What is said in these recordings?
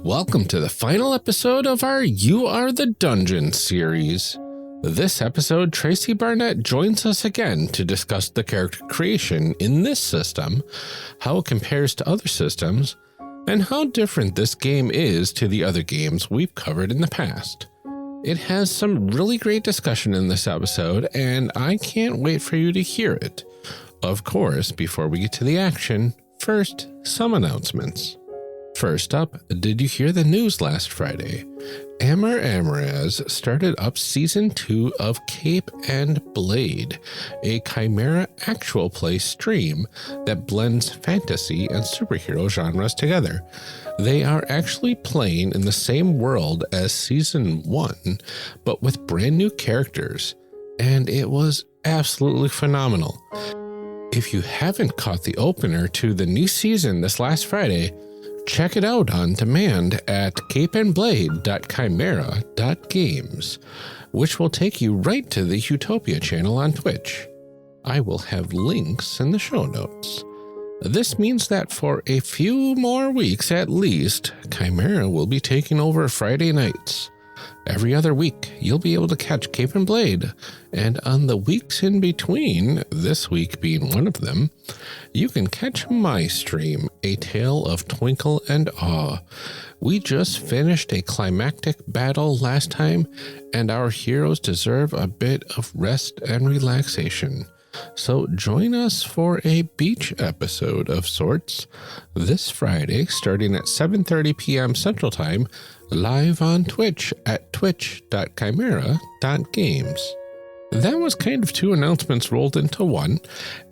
Welcome to the final episode of our You Are the Dungeon series. This episode, Tracy Barnett joins us again to discuss the character creation in this system, how it compares to other systems, and how different this game is to the other games we've covered in the past. It has some really great discussion in this episode, and I can't wait for you to hear it. Of course, before we get to the action, first, some announcements. First up, did you hear the news last Friday? Amaraz started up Season 2 of Cape and Blade, a Chimera actual play stream that blends fantasy and superhero genres together. They are actually playing in the same world as Season 1, but with brand new characters, and it was absolutely phenomenal. If you haven't caught the opener to the new season this last Friday, check it out on demand at capeandblade.chimera.games, which will take you right to the Utopia channel on Twitch. I will have links in the show notes. This means that for a few more weeks at least, Chimera will be taking over Friday nights. Every other week, you'll be able to catch Cape and Blade, and on the weeks in between, this week being one of them, you can catch my stream, A Tale of Twinkle and Awe. We just finished a climactic battle last time, and our heroes deserve a bit of rest and relaxation. So join us for a beach episode of sorts this Friday, starting at 7:30 p.m. Central Time, live on Twitch at twitch.chimera.games. That was kind of two announcements rolled into one,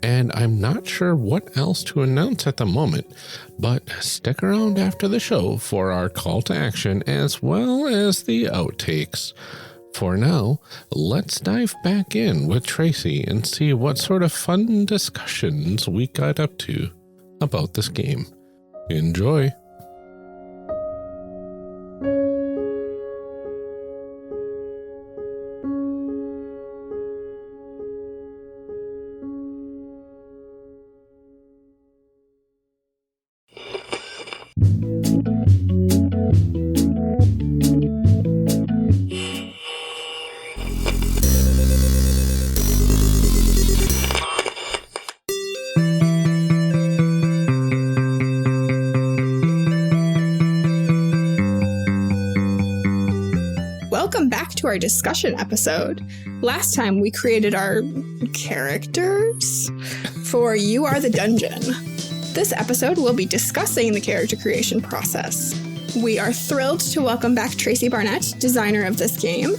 and I'm not sure what else to announce at the moment, but stick around after the show for our call to action as well as the outtakes. For now, let's dive back in with Tracy and see what sort of fun discussions we got up to about this game. Enjoy! To our discussion episode. Last time we created our characters for You Are the Dungeon. This episode we'll be discussing the character creation process. We are thrilled to welcome back Tracy Barnett, designer of this game.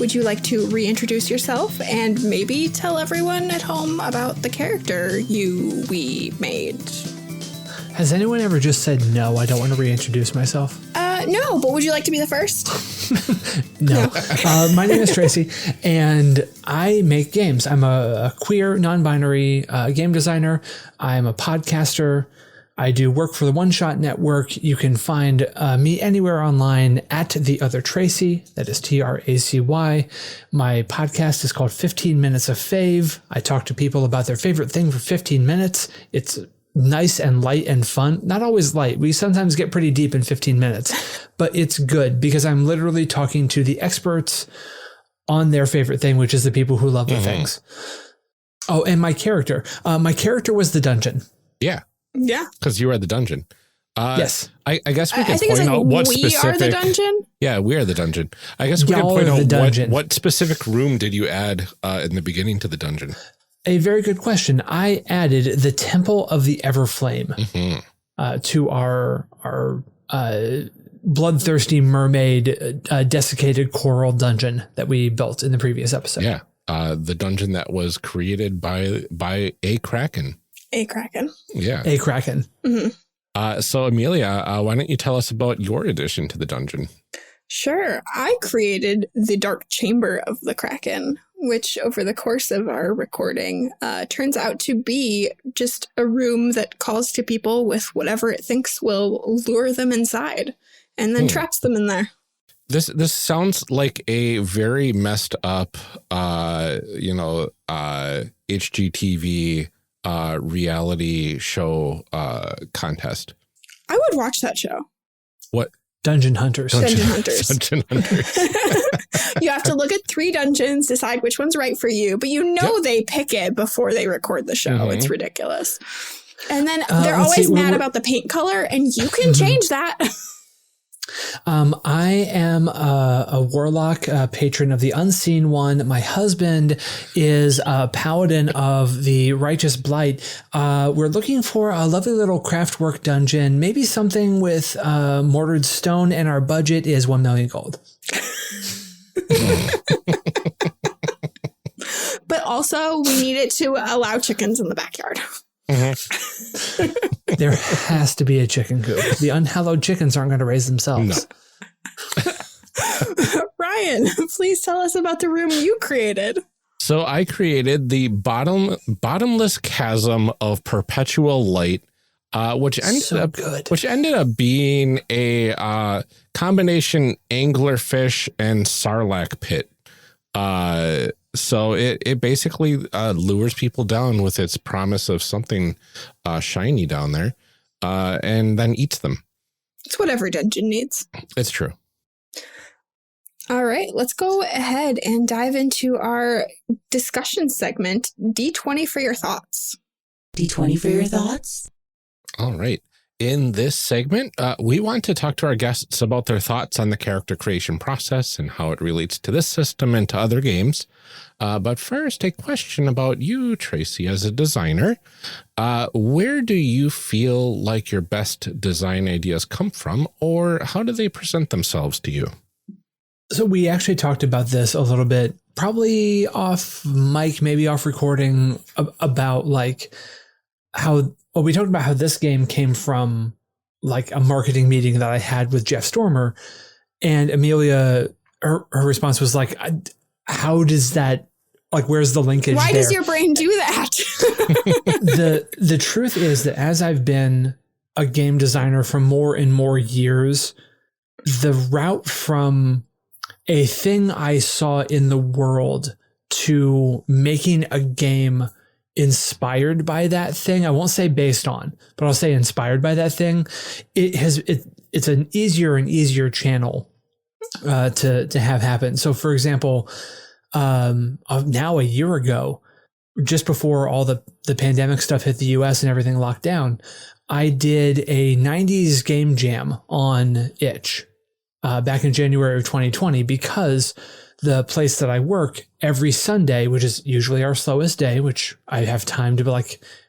Would you like to reintroduce yourself and maybe tell everyone at home about the character we made? Has anyone ever just said, no, I don't want to reintroduce myself? No, but would you like to be the first? No. My name is Tracy, and I make games. I'm a queer, non-binary game designer. I'm a podcaster. I do work for the One Shot Network. You can find me anywhere online at The Other Tracy. That is Tracy. My podcast is called 15 Minutes of Fave. I talk to people about their favorite thing for 15 minutes. It's nice and light and fun. Not always light. We sometimes get pretty deep in 15 minutes, but it's good because I'm literally talking to the experts on their favorite thing, which is the people who love the things. Oh, and my character was the dungeon. Yeah. Yeah. Because you are the dungeon. Yes. I guess we can point out what specific... We are the dungeon? Yeah, we are the dungeon. I guess we can point out what specific room did you add in the beginning to the dungeon? A very good question. I added the Temple of the Everflame to our bloodthirsty mermaid desiccated coral dungeon that we built in the previous episode. Yeah, the dungeon that was created by a Kraken. A Kraken. Yeah. A Kraken. Mm-hmm. So Amelia, why don't you tell us about your addition to the dungeon? Sure. I created the Dark Chamber of the Kraken, which over the course of our recording turns out to be just a room that calls to people with whatever it thinks will lure them inside and then traps them in there. This sounds like a very messed up, HGTV reality show contest. I would watch that show. What? Dungeon hunters. Dungeon hunters. Dungeon hunters. You have to look at 3 dungeons, decide which one's right for you, but they pick it before they record the show. Mm-hmm. It's ridiculous. And then they're always mad about the paint color, and you can change that. I am a warlock, patron of the Unseen One. My husband is a paladin of the Righteous Blight. We're looking for a lovely little craftwork dungeon, maybe something with mortared stone, and our budget is 1 million gold. But also, we need it to allow chickens in the backyard. Mm-hmm. There has to be a chicken coop. The unhallowed chickens aren't going to raise themselves. No. Ryan, please tell us about the room you created. So I created the bottomless chasm of perpetual light, which ended up being a combination anglerfish and sarlacc pit. So it basically lures people down with its promise of something shiny down there, and then eats them. It's what every dungeon needs. It's true. All right, let's go ahead and dive into our discussion segment. D20 for your thoughts. D20 for your thoughts. All right. In this segment, we want to talk to our guests about their thoughts on the character creation process and how it relates to this system and to other games. But first, a question about you, Tracy, as a designer. Where do you feel like your best design ideas come from, or how do they present themselves to you? So we actually talked about this a little bit, probably off mic, maybe off recording, about like how... Well, we talked about how this game came from like a marketing meeting that I had with Jeff Stormer, and Amelia, her response was like, how does that, like, where's the linkage Why there? does your brain do that? The truth is that as I've been a game designer for more and more years, the route from a thing I saw in the world to making a game inspired by that thing, I won't say based on, but I'll say inspired by that thing, it's an easier and easier channel to have happen. So for example, now a year ago, just before all the pandemic stuff hit the US and everything locked down, I did a 90s game jam on Itch back in January of 2020, because the place that I work every Sunday, which is usually our slowest day, which I have time to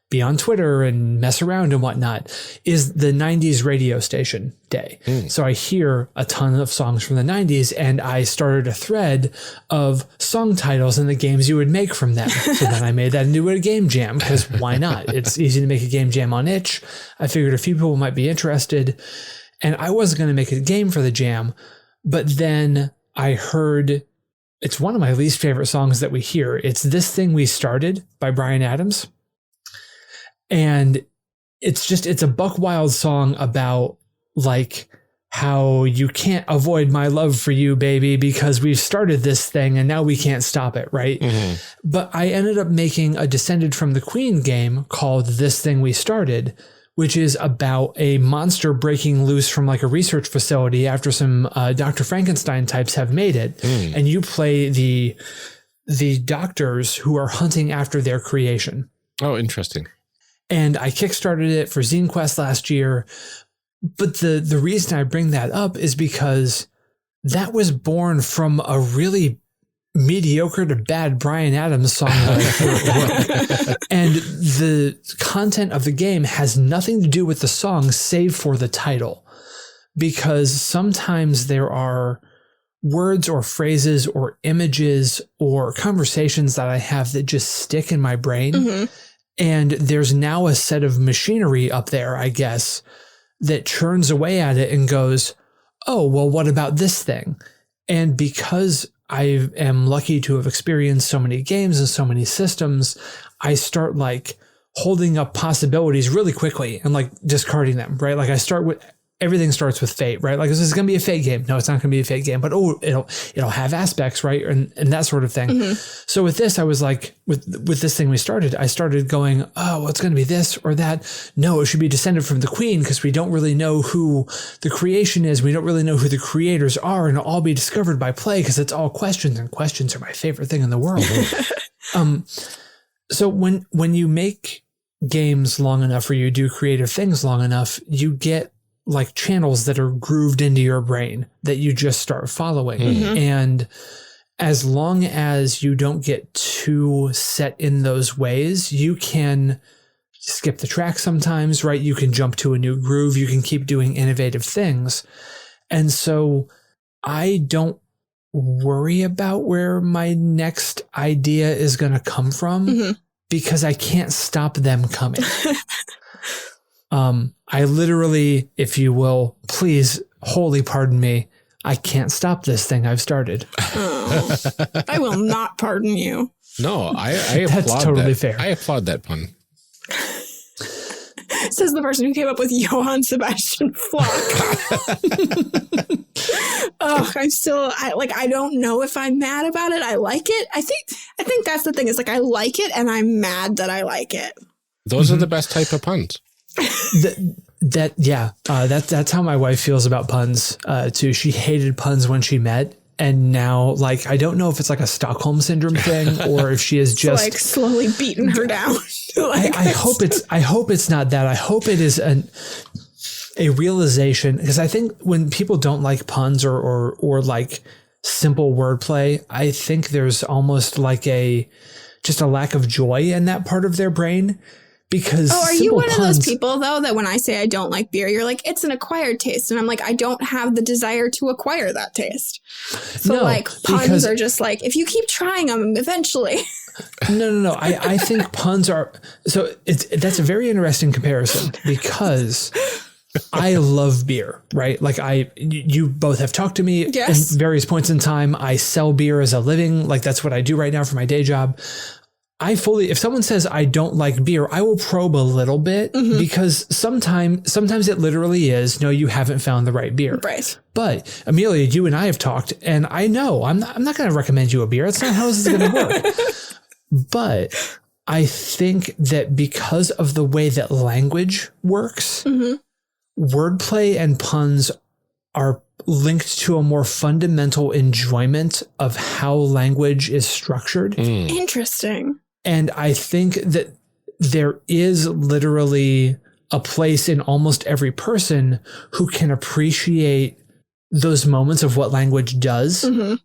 be on Twitter and mess around and whatnot, is the 90s radio station day. So I hear a ton of songs from the 90s, and I started a thread of song titles and the games you would make from them. So then I made that into a game jam, because why not? It's easy to make a game jam on Itch. I figured a few people might be interested, and I wasn't going to make a game for the jam, but then I heard... It's one of my least favorite songs that we hear. It's This Thing We Started by Bryan Adams. And it's a buck wild song about like how you can't avoid my love for you, baby, because we've started this thing and now we can't stop it, right? Mm-hmm. But I ended up making a Descended from the Queen game called This Thing We Started, which is about a monster breaking loose from like a research facility after some Dr. Frankenstein types have made it. And you play the doctors who are hunting after their creation. Oh, interesting. And I kickstarted it for Zine Quest last year. But the reason I bring that up is because that was born from a really mediocre to bad Bryan Adams song that I hear at work. And the content of the game has nothing to do with the song save for the title, because sometimes there are words or phrases or images or conversations that I have that just stick in my brain. Mm-hmm. And there's now a set of machinery up there, I guess, that churns away at it and goes, oh, well, what about this thing? And because I am lucky to have experienced so many games and so many systems, I start like holding up possibilities really quickly and like discarding them, right? Like I start with everything starts with fate, right? Like, this is going to be a fate game. No, it's not going to be a fate game, but it'll have aspects, right? And that sort of thing. Mm-hmm. So with this, I was like, with this thing I started going, oh, well, it's going to be this or that. No, it should be descended from the queen, because we don't really know who the creation is. We don't really know who the creators are, and it'll all be discovered by play, because it's all questions, and questions are my favorite thing in the world. So when you make games long enough, or you do creative things long enough, you get like channels that are grooved into your brain that you just start following. Mm-hmm. And as long as you don't get too set in those ways, you can skip the track sometimes, right? You can jump to a new groove. You can keep doing innovative things. And so I don't worry about where my next idea is going to come from, mm-hmm. because I can't stop them coming. I literally, if you will, please, wholly pardon me, I can't stop this thing I've started. Oh, I will not pardon you. No, I applaud That's totally that. fair. I applaud that pun. Says the person who came up with Johann Sebastian Flock. Oh, I don't know if I'm mad about it. I like it. I think that's the thing, is like, I like it and I'm mad that I like it. Those are the best type of puns. That's how my wife feels about puns too. She hated puns when she met, and now, like, I don't know if it's like a Stockholm syndrome thing, or if she is just like slowly beating her down. I hope it's not that. I hope it is a realization, because I think when people don't like puns or like simple wordplay, I think there's almost like just a lack of joy in that part of their brain. Because are you one of those people, though, that when I say I don't like beer, you're like, it's an acquired taste? And I'm like, I don't have the desire to acquire that taste. So, no, like, puns are just like, if you keep trying them, eventually. No. I think puns are... So that's a very interesting comparison, because I love beer, right? Like, you both have talked to me at various points in time. I sell beer as a living. Like, that's what I do right now for my day job. If someone says I don't like beer, I will probe a little bit, mm-hmm. because sometimes it literally is, no, you haven't found the right beer. Right. But Amelia, you and I have talked, and I know I'm not going to recommend you a beer. That's not how this is going to work. But I think that because of the way that language works, mm-hmm. wordplay and puns are linked to a more fundamental enjoyment of how language is structured. Mm. Interesting. And I think that there is literally a place in almost every person who can appreciate those moments of what language does. Mm-hmm.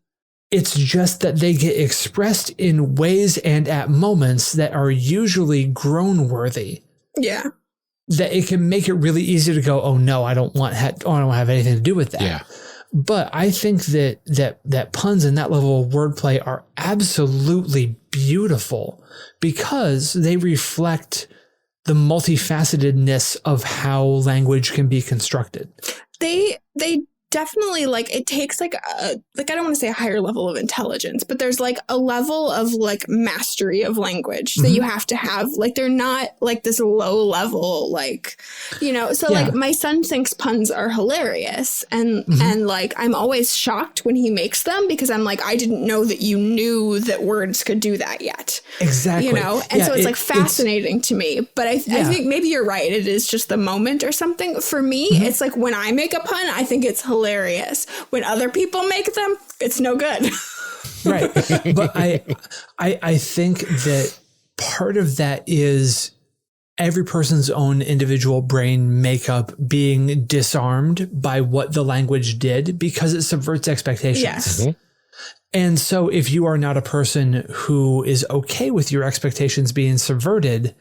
It's just that they get expressed in ways and at moments that are usually groan worthy. Yeah. That it can make it really easy to go, oh no, I don't have anything to do with that. Yeah. But I think that puns and that level of wordplay are absolutely beautiful, because they reflect the multifacetedness of how language can be constructed. They definitely, like, it takes like I don't want to say a higher level of intelligence, but there's like a level of like mastery of language that mm-hmm. you have to have. Like, they're not like this low level, like, so like my son thinks puns are hilarious, and mm-hmm. and like I'm always shocked when he makes them, because I'm like, I didn't know that you knew that words could do that yet. Exactly. And so it's like fascinating to me. But I think maybe you're right. It is just the moment or something. For me, mm-hmm. it's like when I make a pun, I think it's hilarious. When other people make them, it's no good. Right. But I think that part of that is every person's own individual brain makeup being disarmed by what the language did, because it subverts expectations. Yes. Mm-hmm. And so if you are not a person who is okay with your expectations being subverted,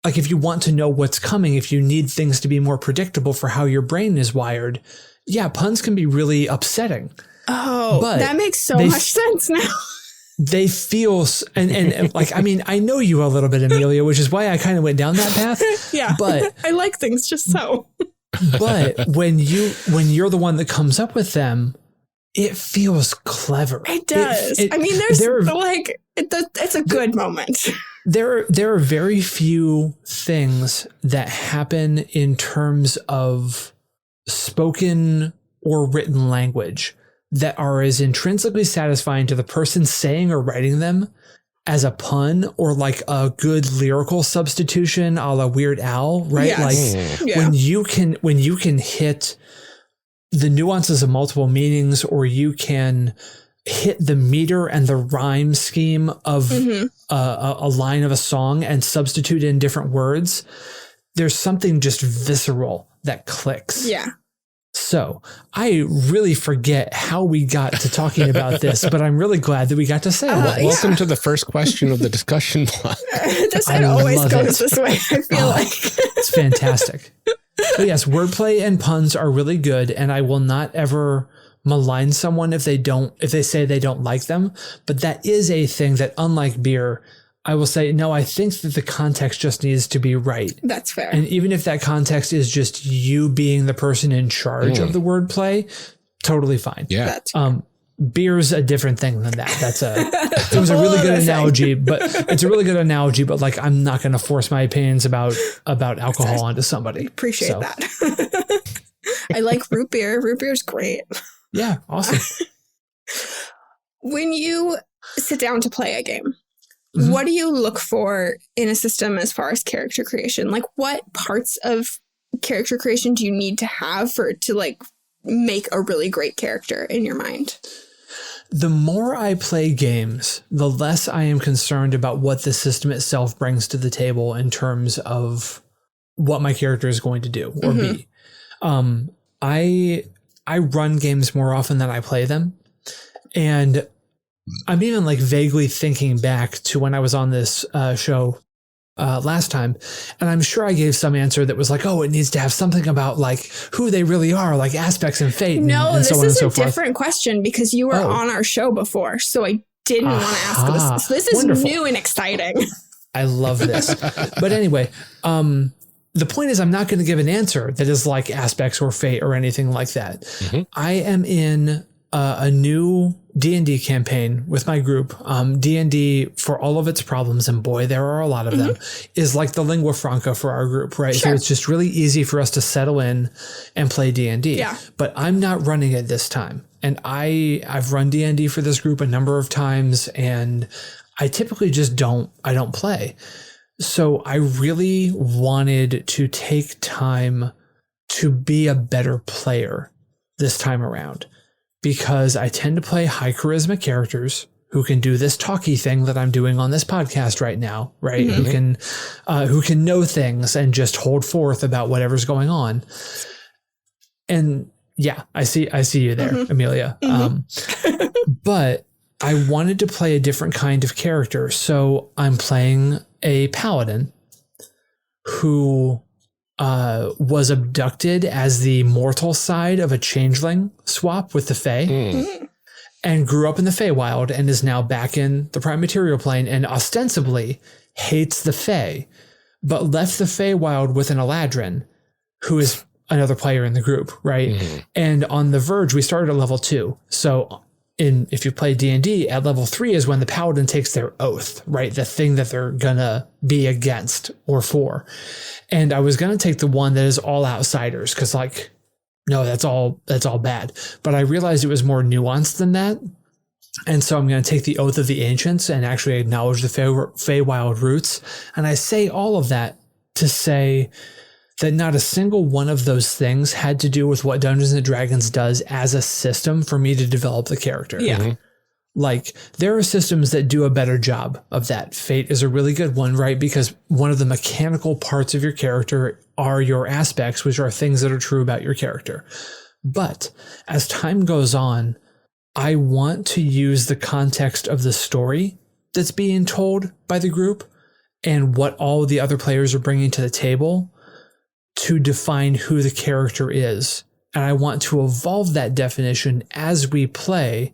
like if you want to know what's coming, if you need things to be more predictable for how your brain is wired, yeah, puns can be really upsetting. Oh, but that makes so much sense now. They feel, and like, I mean, I know you a little bit, Amelia, which is why I kind of went down that path. Yeah, but I like things just so. But when you're the one that comes up with them, it feels clever. It does. I mean, it's a good moment. There are very few things that happen in terms of spoken or written language that are as intrinsically satisfying to the person saying or writing them as a pun or like a good lyrical substitution a la Weird Al, right? Yes. Like when you can hit the nuances of multiple meanings, or you can hit the meter and the rhyme scheme of a line of a song and substitute in different words, there's something just visceral that clicks. Yeah. So I really forget how we got to talking about this, but I'm really glad that we got to say it. Welcome to the first question of the discussion block. It always goes this way, I feel like. It's fantastic. But yes, wordplay and puns are really good, and I will not ever malign someone if they say they don't like them. But that is a thing that, unlike beer, I will say, no, I think that the context just needs to be right. That's fair. And even if that context is just you being the person in charge of the wordplay, totally fine. Yeah. That's beer's a different thing than that. It was a really good analogy, but like, I'm not going to force my opinions about alcohol onto somebody. Appreciate that. I like root beer. Root beer's great. Yeah. Awesome. When you sit down to play a game, what do you look for in a system as far as character creation? Like, what parts of character creation do you need to have for it to like make a really great character in your mind? The more I play games, the less I am concerned about what the system itself brings to the table in terms of what my character is going to do or be. I run games more often than I play them. And I'm even like vaguely thinking back to when I was on this show last time, and I'm sure I gave some answer that was like, oh, it needs to have something about like who they really are, like aspects and fate. No, and this is a different question because you were on our show before, so I didn't want to ask this. So this is wonderful. new and exciting. I love this. But anyway, the point is I'm not going to give an answer that is like aspects or fate or anything like that. I am in a new D&D campaign with my group. D&D, for all of its problems, and boy, there are a lot of them, is like the lingua franca for our group, right? Sure. So it's just really easy for us to settle in and play D&D. Yeah. But I'm not running it this time. And I've run D&D for this group a number of times, and I typically just don't play. So I really wanted to take time to be a better player this time around, because I tend to play high charisma characters who can do this talky thing that I'm doing on this podcast right now, right? Who can know things and just hold forth about whatever's going on. And yeah, I see you there, Amelia. But I wanted to play a different kind of character. So I'm playing a paladin who was abducted as the mortal side of a changeling swap with the Fae and grew up in the Feywild and is now back in the prime material plane and ostensibly hates the Fae, but left the Feywild with an Eladrin who is another player in the group, right? And on the verge, we started at level 2. So if you play D&D, at level 3 is when the paladin takes their oath, right? The thing that they're gonna be against or for. And I was gonna take the one that is all outsiders, because like, no, that's all bad. But I realized it was more nuanced than that. And so I'm going to take the oath of the ancients and actually acknowledge the Feywild roots. And I say all of that to say that not a single one of those things had to do with what Dungeons and Dragons does as a system for me to develop the character. Yeah. Like, there are systems that do a better job of that. Fate is a really good one, right? Because one of the mechanical parts of your character are your aspects, which are things that are true about your character. But as time goes on, I want to use the context of the story that's being told by the group and what all the other players are bringing to the table to define who the character is. And I want to evolve that definition as we play,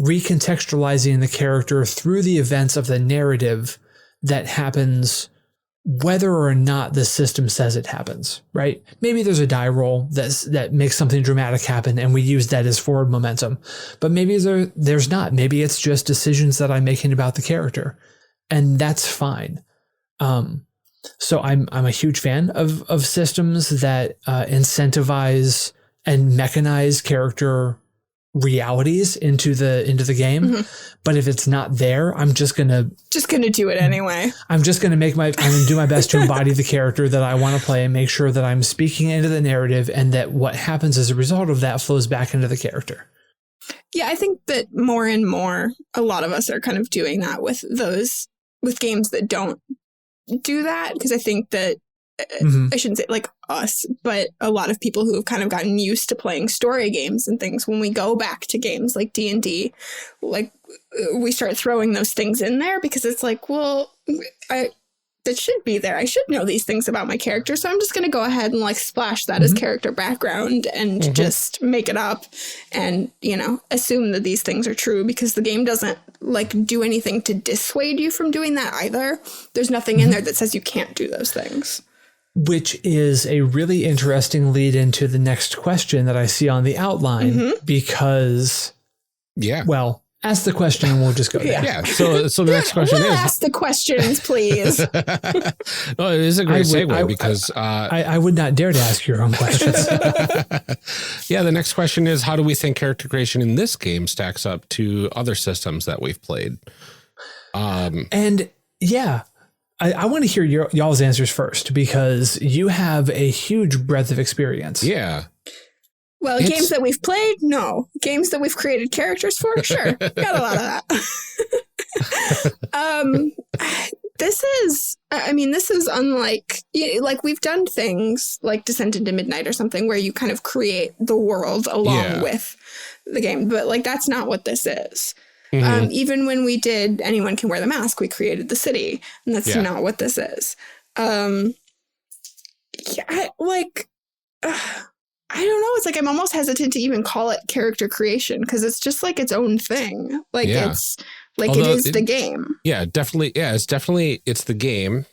recontextualizing the character through the events of the narrative that happens whether or not the system says it happens, right? Maybe there's a die roll that makes something dramatic happen and we use that as forward momentum, but maybe there's not. Maybe it's just decisions that I'm making about the character, and that's fine. So I'm a huge fan of systems that incentivize and mechanize character realities into the game. Mm-hmm. But if it's not there, I'm just gonna do it anyway. I'm gonna do my best to embody the character that I want to play and make sure that I'm speaking into the narrative and that what happens as a result of that flows back into the character. Yeah, I think that more and more, a lot of us are kind of doing that with games that don't do that, because I think that I shouldn't say like us, but a lot of people who have kind of gotten used to playing story games and things, when we go back to games like D&D, like we start throwing those things in there because it's like, well, that should be there. I should know these things about my character, so I'm just going to go ahead and like splash that as character background and just make it up and, assume that these things are true, because the game doesn't like do anything to dissuade you from doing that either. There's nothing in there that says you can't do those things. Which is a really interesting lead into the next question that I see on the outline, because, well, ask the question and we'll just go there. Yeah. So the next question is... Ask the questions, please. Well, it is a great segue because... I would not dare to ask your own questions. Yeah, the next question is, how do we think character creation in this game stacks up to other systems that we've played? I want to hear y'all's answers first, because you have a huge breadth of experience. Yeah. Well, games that we've played, no. Games that we've created characters for, sure. Got a lot of that. This is unlike, like we've done things like Descent into Midnight or something where you kind of create the world along with the game. But like, that's not what this is. Mm-hmm. Even when we did Anyone Can Wear the Mask, we created the city, and that's not what this is. I don't know. It's like I'm almost hesitant to even call it character creation, because it's just like its own thing. Like it's like it is the game. Yeah, definitely. Yeah, it's the game.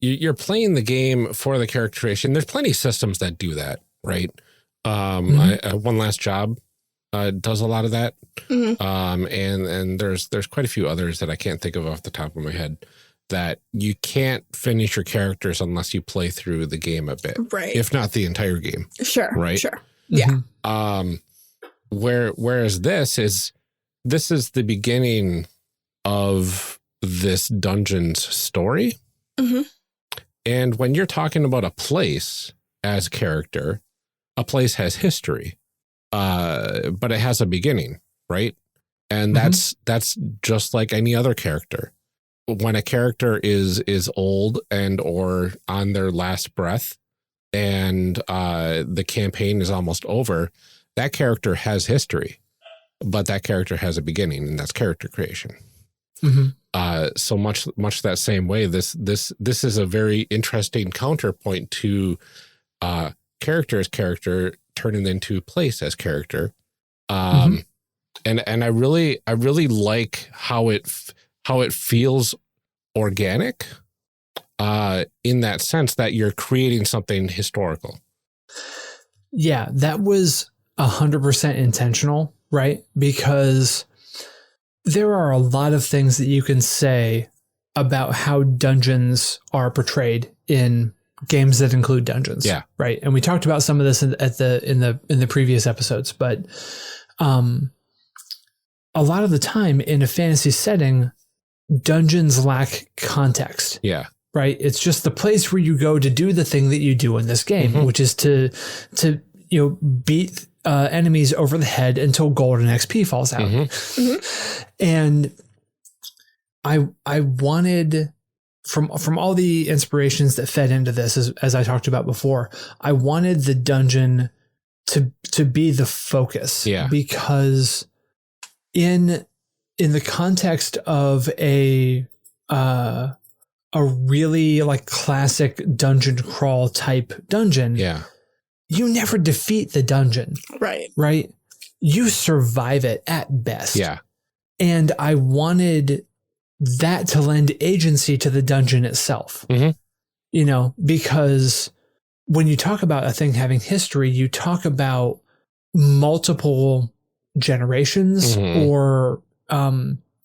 You're playing the game for the character creation. There's plenty of systems that do that, right? One Last Job does a lot of that. Mm-hmm. And there's quite a few others that I can't think of off the top of my head, that you can't finish your characters unless you play through the game a bit, right? If not the entire game. Sure. Right. Sure. Yeah. Whereas this is the beginning of this dungeon's story. Mm-hmm. And when you're talking about a place as character, a place has history, but it has a beginning, right? And that's just like any other character. When a character is old and or on their last breath, and the campaign is almost over, that character has history, but that character has a beginning, and that's character creation. Mm-hmm. So much that same way, this is a very interesting counterpoint to character as character turning into place as character. And I really like how it feels organic, in that sense that you're creating something historical. Yeah, that was 100% intentional, right? Because there are a lot of things that you can say about how dungeons are portrayed in games that include dungeons. Yeah. Right. And we talked about some of this in the previous episodes, but a lot of the time in a fantasy setting, dungeons lack context. Yeah. Right. It's just the place where you go to do the thing that you do in this game, which is to beat enemies over the head until golden XP falls out. And I wanted, from all the inspirations that fed into this, as I talked about before, I wanted the dungeon to be the focus. Yeah. Because in the context of a really like classic dungeon crawl type dungeon, you never defeat the dungeon. Right. You survive it at best. Yeah. And I wanted that to lend agency to the dungeon itself. Because when you talk about a thing having history, you talk about multiple generations or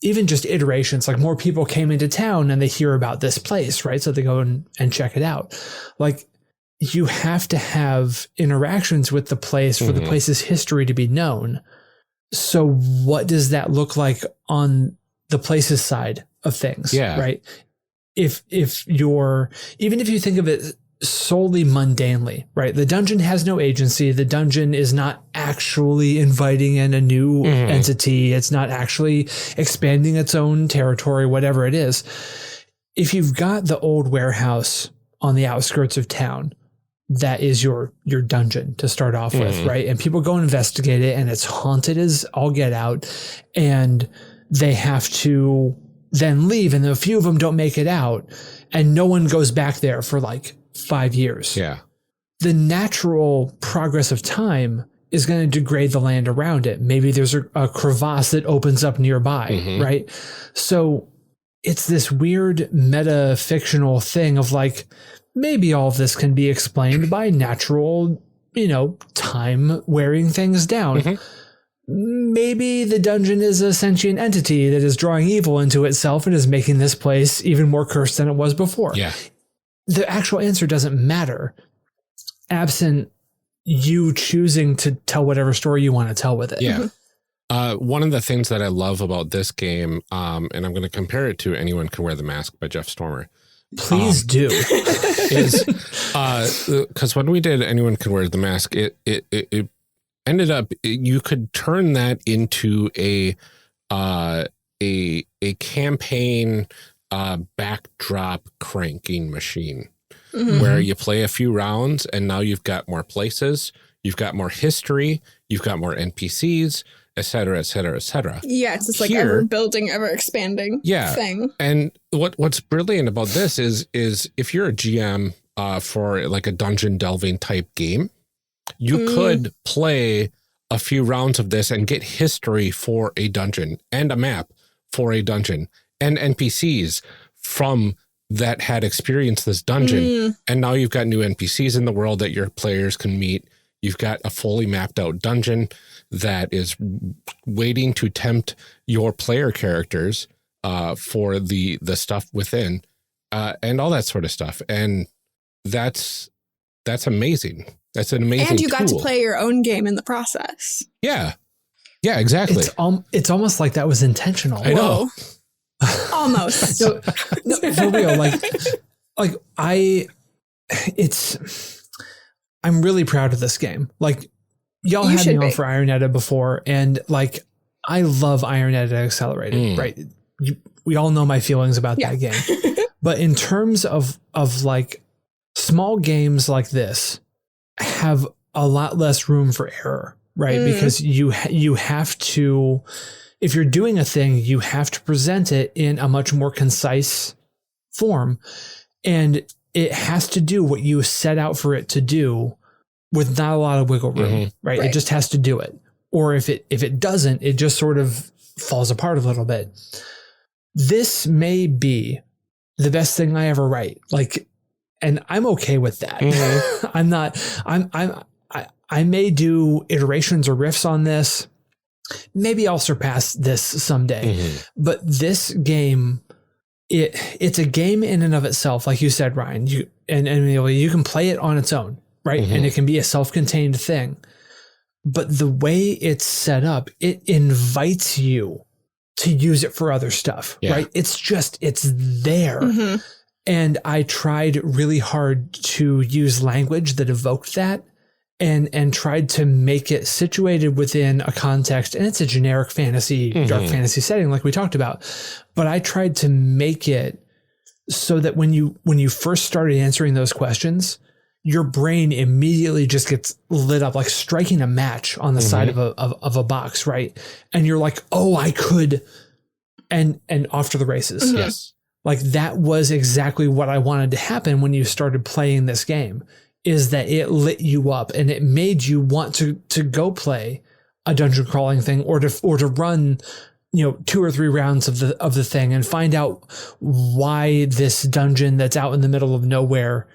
even just iterations, like more people came into town and they hear about this place, right? So they go and check it out. Like, you have to have interactions with the place for the place's history to be known. So what does that look like on the place's side of things? Yeah. Right. Even if you think of it solely mundanely, right? The dungeon has no agency. The dungeon is not actually inviting in a new entity. It's not actually expanding its own territory, whatever it is. If you've got the old warehouse on the outskirts of town, that is your dungeon to start off with, right? And people go investigate it, and it's haunted as all get out, and they have to then leave, and a few of them don't make it out, and no one goes back there for like 5 years. Yeah. The natural progress of time is going to degrade the land around it. Maybe there's a crevasse that opens up nearby, right? So it's this weird meta-fictional thing of like, maybe all of this can be explained by natural, time wearing things down. Maybe the dungeon is a sentient entity that is drawing evil into itself and is making this place even more cursed than it was before. Yeah. The actual answer doesn't matter, absent you choosing to tell whatever story you want to tell with it. Yeah. One of the things that I love about this game, and I'm going to compare it to Anyone Can Wear the Mask by Jeff Stormer. Please do. Is because when we did Anyone Can Wear the Mask, it ended up, you could turn that into a campaign backdrop cranking machine where you play a few rounds and now you've got more places, you've got more history, you've got more NPCs, et cetera, et cetera, et cetera. Yeah, it's just like ever building, ever expanding thing. And what's brilliant about this is if you're a GM for like a dungeon delving type game, you could play a few rounds of this and get history for a dungeon and a map for a dungeon and NPCs from that had experienced this dungeon. And now you've got new NPCs in the world that your players can meet. You've got a fully mapped out dungeon that is waiting to tempt your player characters for the stuff within and all that sort of stuff. And that's amazing. That's an amazing And you got tool. to play your own game in the process. Yeah. Yeah, exactly. It's almost like that was intentional. I know. Almost. No, for real. I'm really proud of this game. Like, y'all had me on for Iron Edda before, and like, I love Iron Edda Accelerated, right? We all know my feelings about that game. But in terms of like small games like this have a lot less room for error, right? Because you have to, if you're doing a thing, you have to present it in a much more concise form, and it has to do what you set out for it to do with not a lot of wiggle room, right? It just has to do it. Or if it doesn't, it just sort of falls apart a little bit. This may be the best thing I ever write. Like, and I'm okay with that. I may do iterations or riffs on this. Maybe I'll surpass this someday. But this game, it's a game in and of itself. Like you said, Ryan, you can play it on its own, right? And it can be a self-contained thing. But the way it's set up, it invites you to use it for other stuff, right? It's there. And I tried really hard to use language that evoked that and tried to make it situated within a context. And it's a generic fantasy, dark fantasy setting like we talked about. But I tried to make it so that when you first started answering those questions, your brain immediately just gets lit up, like striking a match on the side of a box, right? And you're like, oh, I could, and off to the races. Yes. Like that was exactly what I wanted to happen when you started playing this game, is that it lit you up and it made you want to go play a dungeon crawling thing or to run, 2 or 3 rounds of the thing and find out why this dungeon that's out in the middle of nowhere,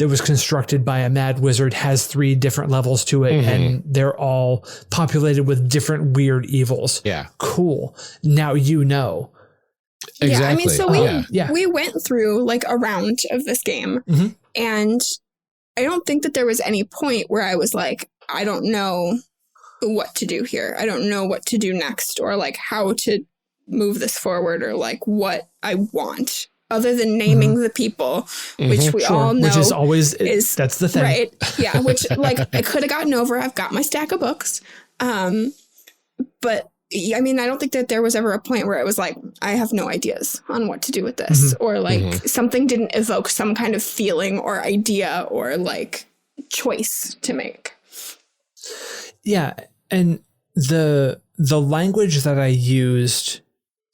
that was constructed by a mad wizard has 3 different levels to it, and they're all populated with different weird evils. Yeah. Cool. Now you know. Exactly. Yeah, I mean, so we Yeah. went through like a round of this game, Mhm. and I don't think that there was any point where I was like, I don't know what to do here. I don't know what to do next, or like how to move this forward, or like what I want, other than naming the people, which we all know, which is always that's the thing, right? Yeah, which like I could have gotten over. I've got my stack of books, but I mean, I don't think that there was ever a point where it was like, I have no ideas on what to do with this, or like something didn't evoke some kind of feeling or idea or like choice to make. Yeah, and the language that I used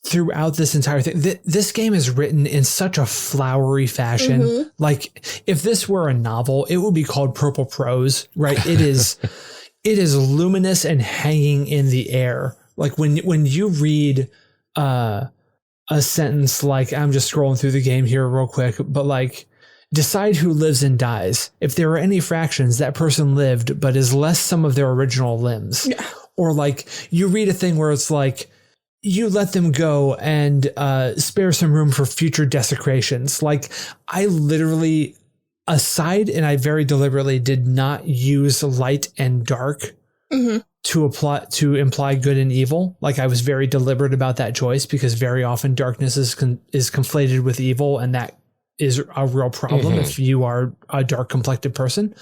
throughout this entire thing, this game is written in such a flowery fashion. Like if this were a novel, it would be called purple prose, right? It is luminous and hanging in the air. Like when you read a sentence, like, I'm just scrolling through the game here real quick, but like, decide who lives and dies. If there are any fractions, that person lived, but is less some of their original limbs. Yeah. Or like you read a thing where it's like, you let them go and spare some room for future desecrations. Like I literally, aside, and I very deliberately did not use light and dark to imply good and evil. Like I was very deliberate about that choice, because very often darkness is conflated with evil, and that is a real problem if you are a dark complected person.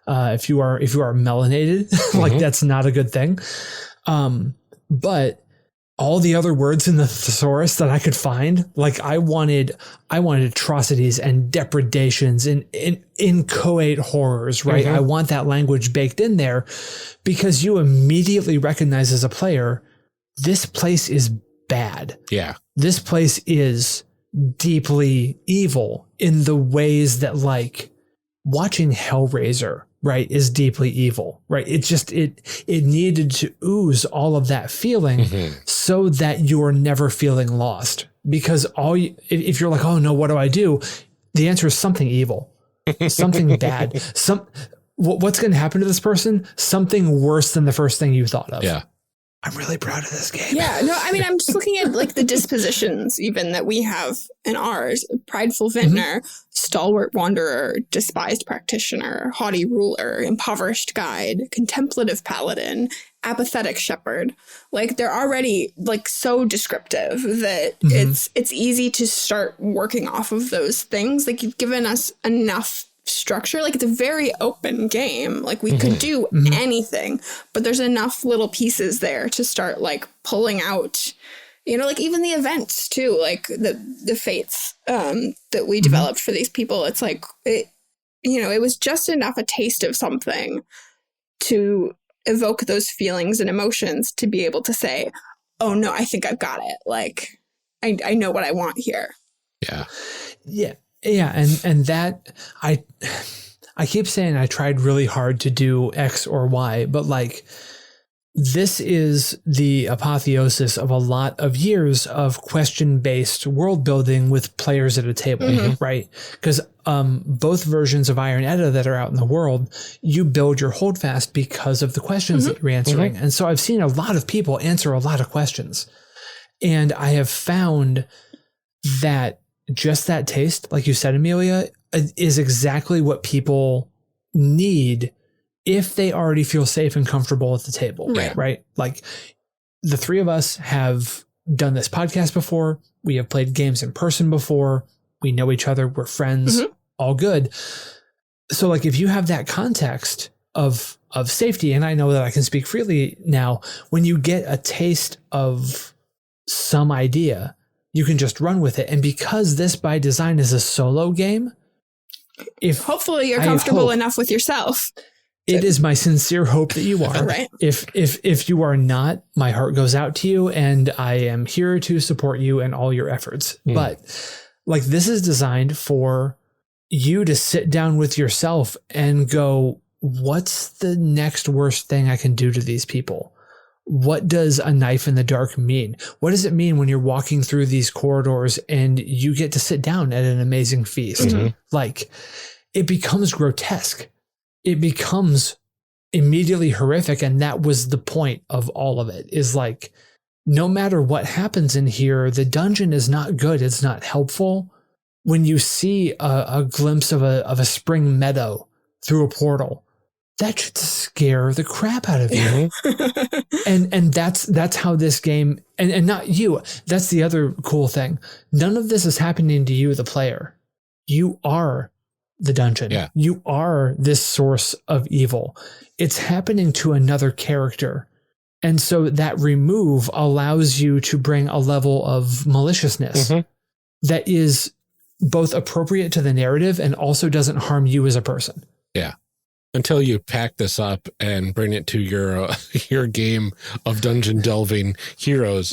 If you are melanated, like that's not a good thing. But all the other words in the thesaurus that I could find, like I wanted atrocities and depredations and inchoate horrors, right? I want that language baked in there, because you immediately recognize as a player, this place is bad. Yeah. This place is deeply evil in the ways that like watching Hellraiser, right, is deeply evil, right? It just, it needed to ooze all of that feeling so that you're never feeling lost. Because if you're like, oh no, what do I do? The answer is something evil, something bad, what's going to happen to this person? Something worse than the first thing you thought of. Yeah. I'm really proud of this game. Yeah, no, I mean, I'm just looking at like the dispositions even that we have in ours: prideful vintner, stalwart wanderer, despised practitioner, haughty ruler, impoverished guide, contemplative paladin, apathetic shepherd. Like they're already like so descriptive that it's easy to start working off of those things. Like you've given us enough structure. Like it's a very open game. Like we could do anything, but there's enough little pieces there to start like pulling out, you know, like even the events too, like the fates that we developed for these people. It's like, it was just enough a taste of something to evoke those feelings and emotions to be able to say, oh no, I think I've got it. Like I know what I want here. Yeah. Yeah. Yeah, and that I keep saying I tried really hard to do X or Y, but like this is the apotheosis of a lot of years of question-based world building with players at a table, right? Because both versions of Iron Edda that are out in the world, you build your holdfast because of the questions that you're answering. And so I've seen a lot of people answer a lot of questions, and I have found that just that taste, like you said, Amelia, is exactly what people need if they already feel safe and comfortable at the table, right? Like the three of us have done this podcast before. We have played games in person before. We know each other. We're friends, all good. So like if you have that context of safety, and I know that I can speak freely now, when you get a taste of some idea, you can just run with it. And because this by design is a solo game, hopefully you're comfortable enough with yourself. It is my sincere hope that you are. Right. If you are not, my heart goes out to you, and I am here to support you in all your efforts. But like this is designed for you to sit down with yourself and go, what's the next worst thing I can do to these people? What does a knife in the dark mean? What does it mean when you're walking through these corridors and you get to sit down at an amazing feast? Like it becomes grotesque. It becomes immediately horrific. And that was the point of all of it, is like, no matter what happens in here, the dungeon is not good. It's not helpful. When you see a glimpse of a spring meadow through a portal, that should scare the crap out of you. and that's how this game, and not you. That's the other cool thing. None of this is happening to you, the player. You are the dungeon. Yeah. You are this source of evil. It's happening to another character. And so that remove allows you to bring a level of maliciousness that is both appropriate to the narrative and also doesn't harm you as a person. Yeah. Until you pack this up and bring it to your game of dungeon delving heroes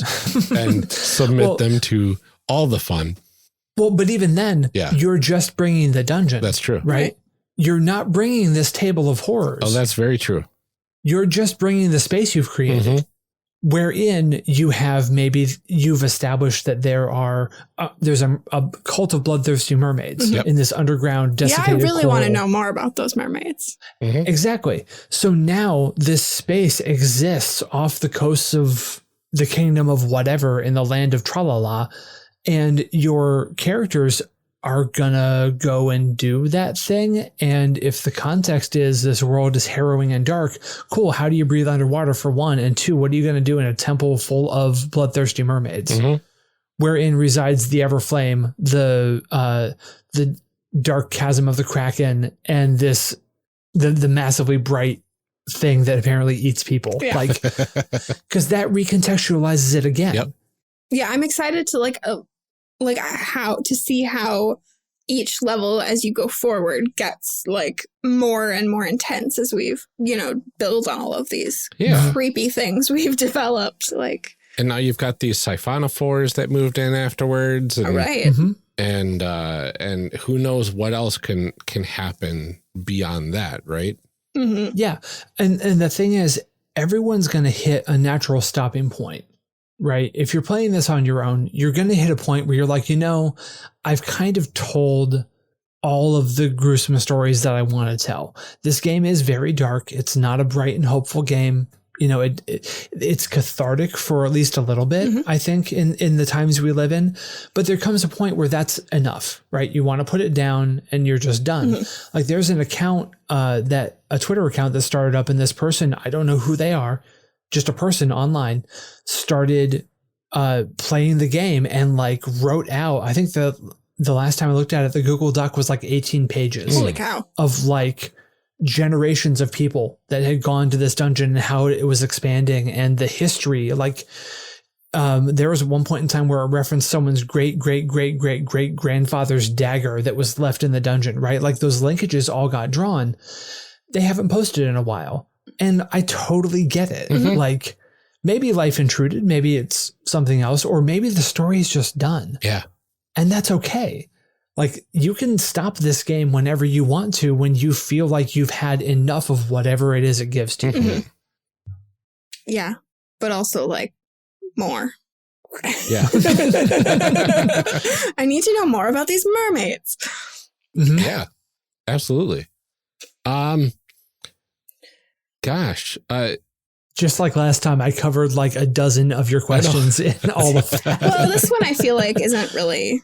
and submit them to all the fun. Well, but even then, you're just bringing the dungeon. That's true. Right? You're not bringing this table of horrors. Oh, that's very true. You're just bringing the space you've created, wherein you've established that there's a cult of bloodthirsty mermaids in this underground desiccated I really coral. want to know more about those mermaids. Exactly. So now this space exists off the coasts of the kingdom of whatever in the land of Tralala, and your characters are gonna go and do that thing. And if the context is this world is harrowing and dark, cool. How do you breathe underwater, for one? And two, what are you going to do in a temple full of bloodthirsty mermaids, wherein resides the Everflame, the dark chasm of the Kraken, and the massively bright thing that apparently eats people? Like, because that recontextualizes it again. Yeah, I'm excited to see how each level as you go forward gets like more and more intense as we've, build on all of these creepy things we've developed. Like, and now you've got these siphonophores that moved in afterwards. And, and who knows what else can happen beyond that, right? Yeah. And the thing is, everyone's going to hit a natural stopping point. Right. If you're playing this on your own, you're going to hit a point where you're like, I've kind of told all of the gruesome stories that I want to tell. This game is very dark. It's not a bright and hopeful game. It's cathartic for at least a little bit, I think, in the times we live in. But there comes a point where that's enough, right? You want to put it down and you're just done. Like, there's an account a Twitter account that started up, and this person, I don't know who they are, just a person online, started playing the game and like wrote out, I think the last time I looked at it, the Google Doc was like 18 pages. Holy cow. Of like generations of people that had gone to this dungeon and how it was expanding and the history. Like, there was one point in time where it referenced someone's great grandfather's dagger that was left in the dungeon, right? Like, those linkages all got drawn. They haven't posted in a while. And I totally get it. Like, maybe life intruded, maybe it's something else, or maybe the story is just done. Yeah. And that's okay. Like, you can stop this game whenever you want to, when you feel like you've had enough of whatever it is it gives to you. Yeah. But also like more. Yeah. I need to know more about these mermaids. Yeah, absolutely. Gosh, just like last time, I covered like a dozen of your questions in all of that. Well, this one I feel like isn't really,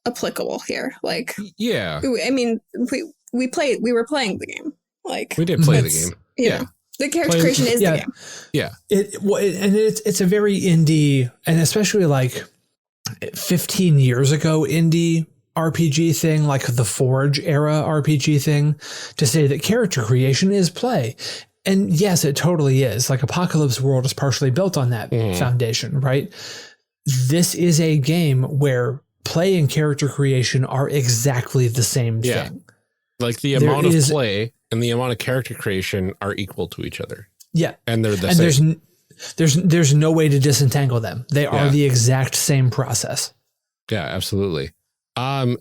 applicable here. Like, yeah, I mean, we were playing the game. Like, we did play the game. Yeah, the character creation is the game. Yeah, it's a very indie, and especially like 15 years ago, indie RPG thing, like the Forge era RPG thing, to say that character creation is play. And yes, it totally is. Like, Apocalypse World is partially built on that foundation, right? This is a game where play and character creation are exactly the same thing. Like, the amount of play and the amount of character creation are equal to each other. Yeah. And they're the same. There's no way to disentangle them. They are the exact same process. Yeah, absolutely.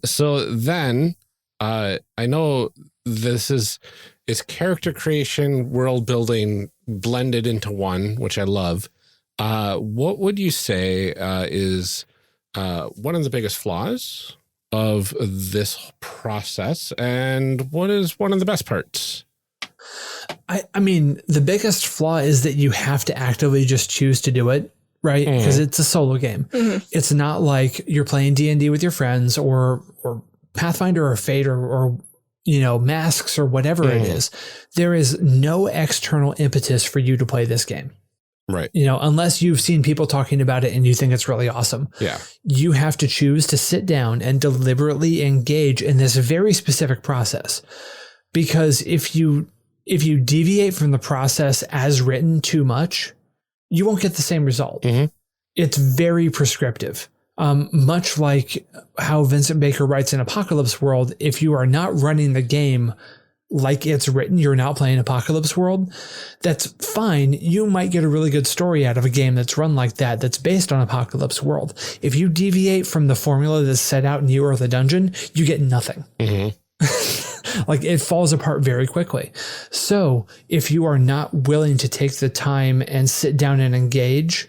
So then, I know it's character creation, world building blended into one, which I love. What would you say is one of the biggest flaws of this process, and what is one of the best parts? I mean, the biggest flaw is that you have to actively just choose to do it, right? Because it's a solo game. It's not like you're playing D&D with your friends or Pathfinder or Fate or Masks or whatever it is. There is no external impetus for you to play this game. Right. Unless you've seen people talking about it and you think it's really awesome. Yeah. You have to choose to sit down and deliberately engage in this very specific process. Because if you deviate from the process as written too much, you won't get the same result. It's very prescriptive. Much like how Vincent Baker writes in Apocalypse World, if you are not running the game like it's written, you're not playing Apocalypse World, that's fine. You might get a really good story out of a game that's run like that, that's based on Apocalypse World. If you deviate from the formula that's set out in You Are the Dungeon, you get nothing. Like, it falls apart very quickly. So if you are not willing to take the time and sit down and engage,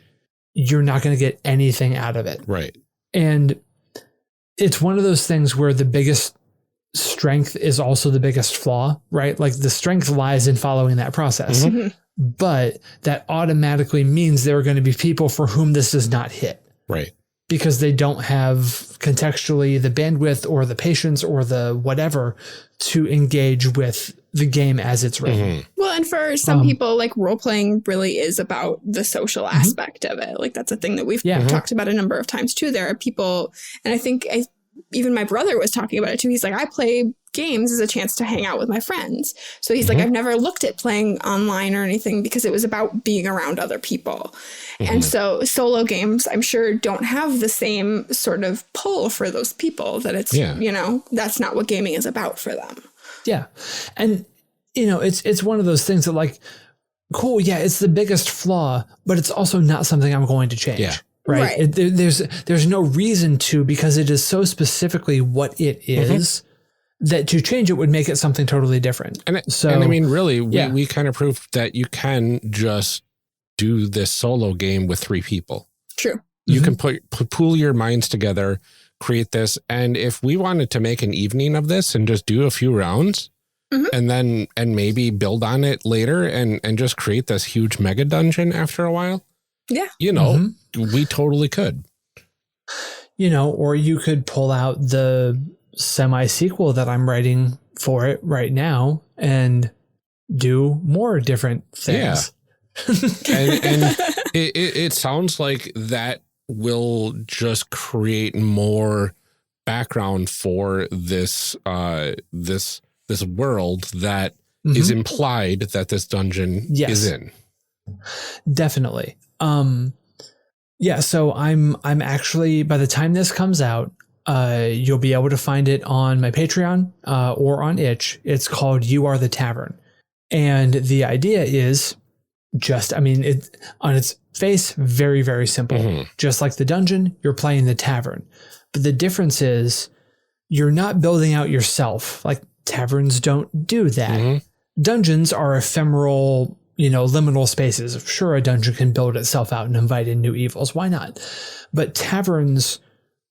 you're not going to get anything out of it. Right. And it's one of those things where the biggest strength is also the biggest flaw, right? Like, the strength lies in following that process. But that automatically means there are going to be people for whom this does not hit. Right. Because they don't have contextually the bandwidth or the patience or the whatever to engage with the game as it's written. Well, and for some people, like, role-playing really is about the social aspect of it. Like, that's a thing that we've talked about a number of times too. There are people, and I think even my brother was talking about it too. He's like, I play games as a chance to hang out with my friends. So he's like, I've never looked at playing online or anything because it was about being around other people. And so solo games, I'm sure, don't have the same sort of pull for those people, that it's, that's not what gaming is about for them. Yeah. And, it's one of those things that, like, cool. Yeah. It's the biggest flaw, but it's also not something I'm going to change. Yeah. Right. There's no reason to, because it is so specifically what it is, that to change it would make it something totally different. And I mean, really, we kind of proved that you can just do this solo game with 3 people. True. You can pool your minds together, create this. And if we wanted to make an evening of this and just do a few rounds and maybe build on it later and just create this huge mega dungeon after a while. Yeah. We totally could. Or you could pull out the semi-sequel that I'm writing for it right now and do more different things. and it sounds like that will just create more background for this this world that is implied that this dungeon is in. Definitely. So I'm actually, by the time this comes out, you'll be able to find it on my Patreon or on itch. It's called You Are the Tavern. And the idea is just, it on its face, very, very simple. Just like the dungeon, you're playing the tavern. But the difference is you're not building out yourself. Like, taverns don't do that. Dungeons are ephemeral, liminal spaces. Sure, a dungeon can build itself out and invite in new evils. Why not? But taverns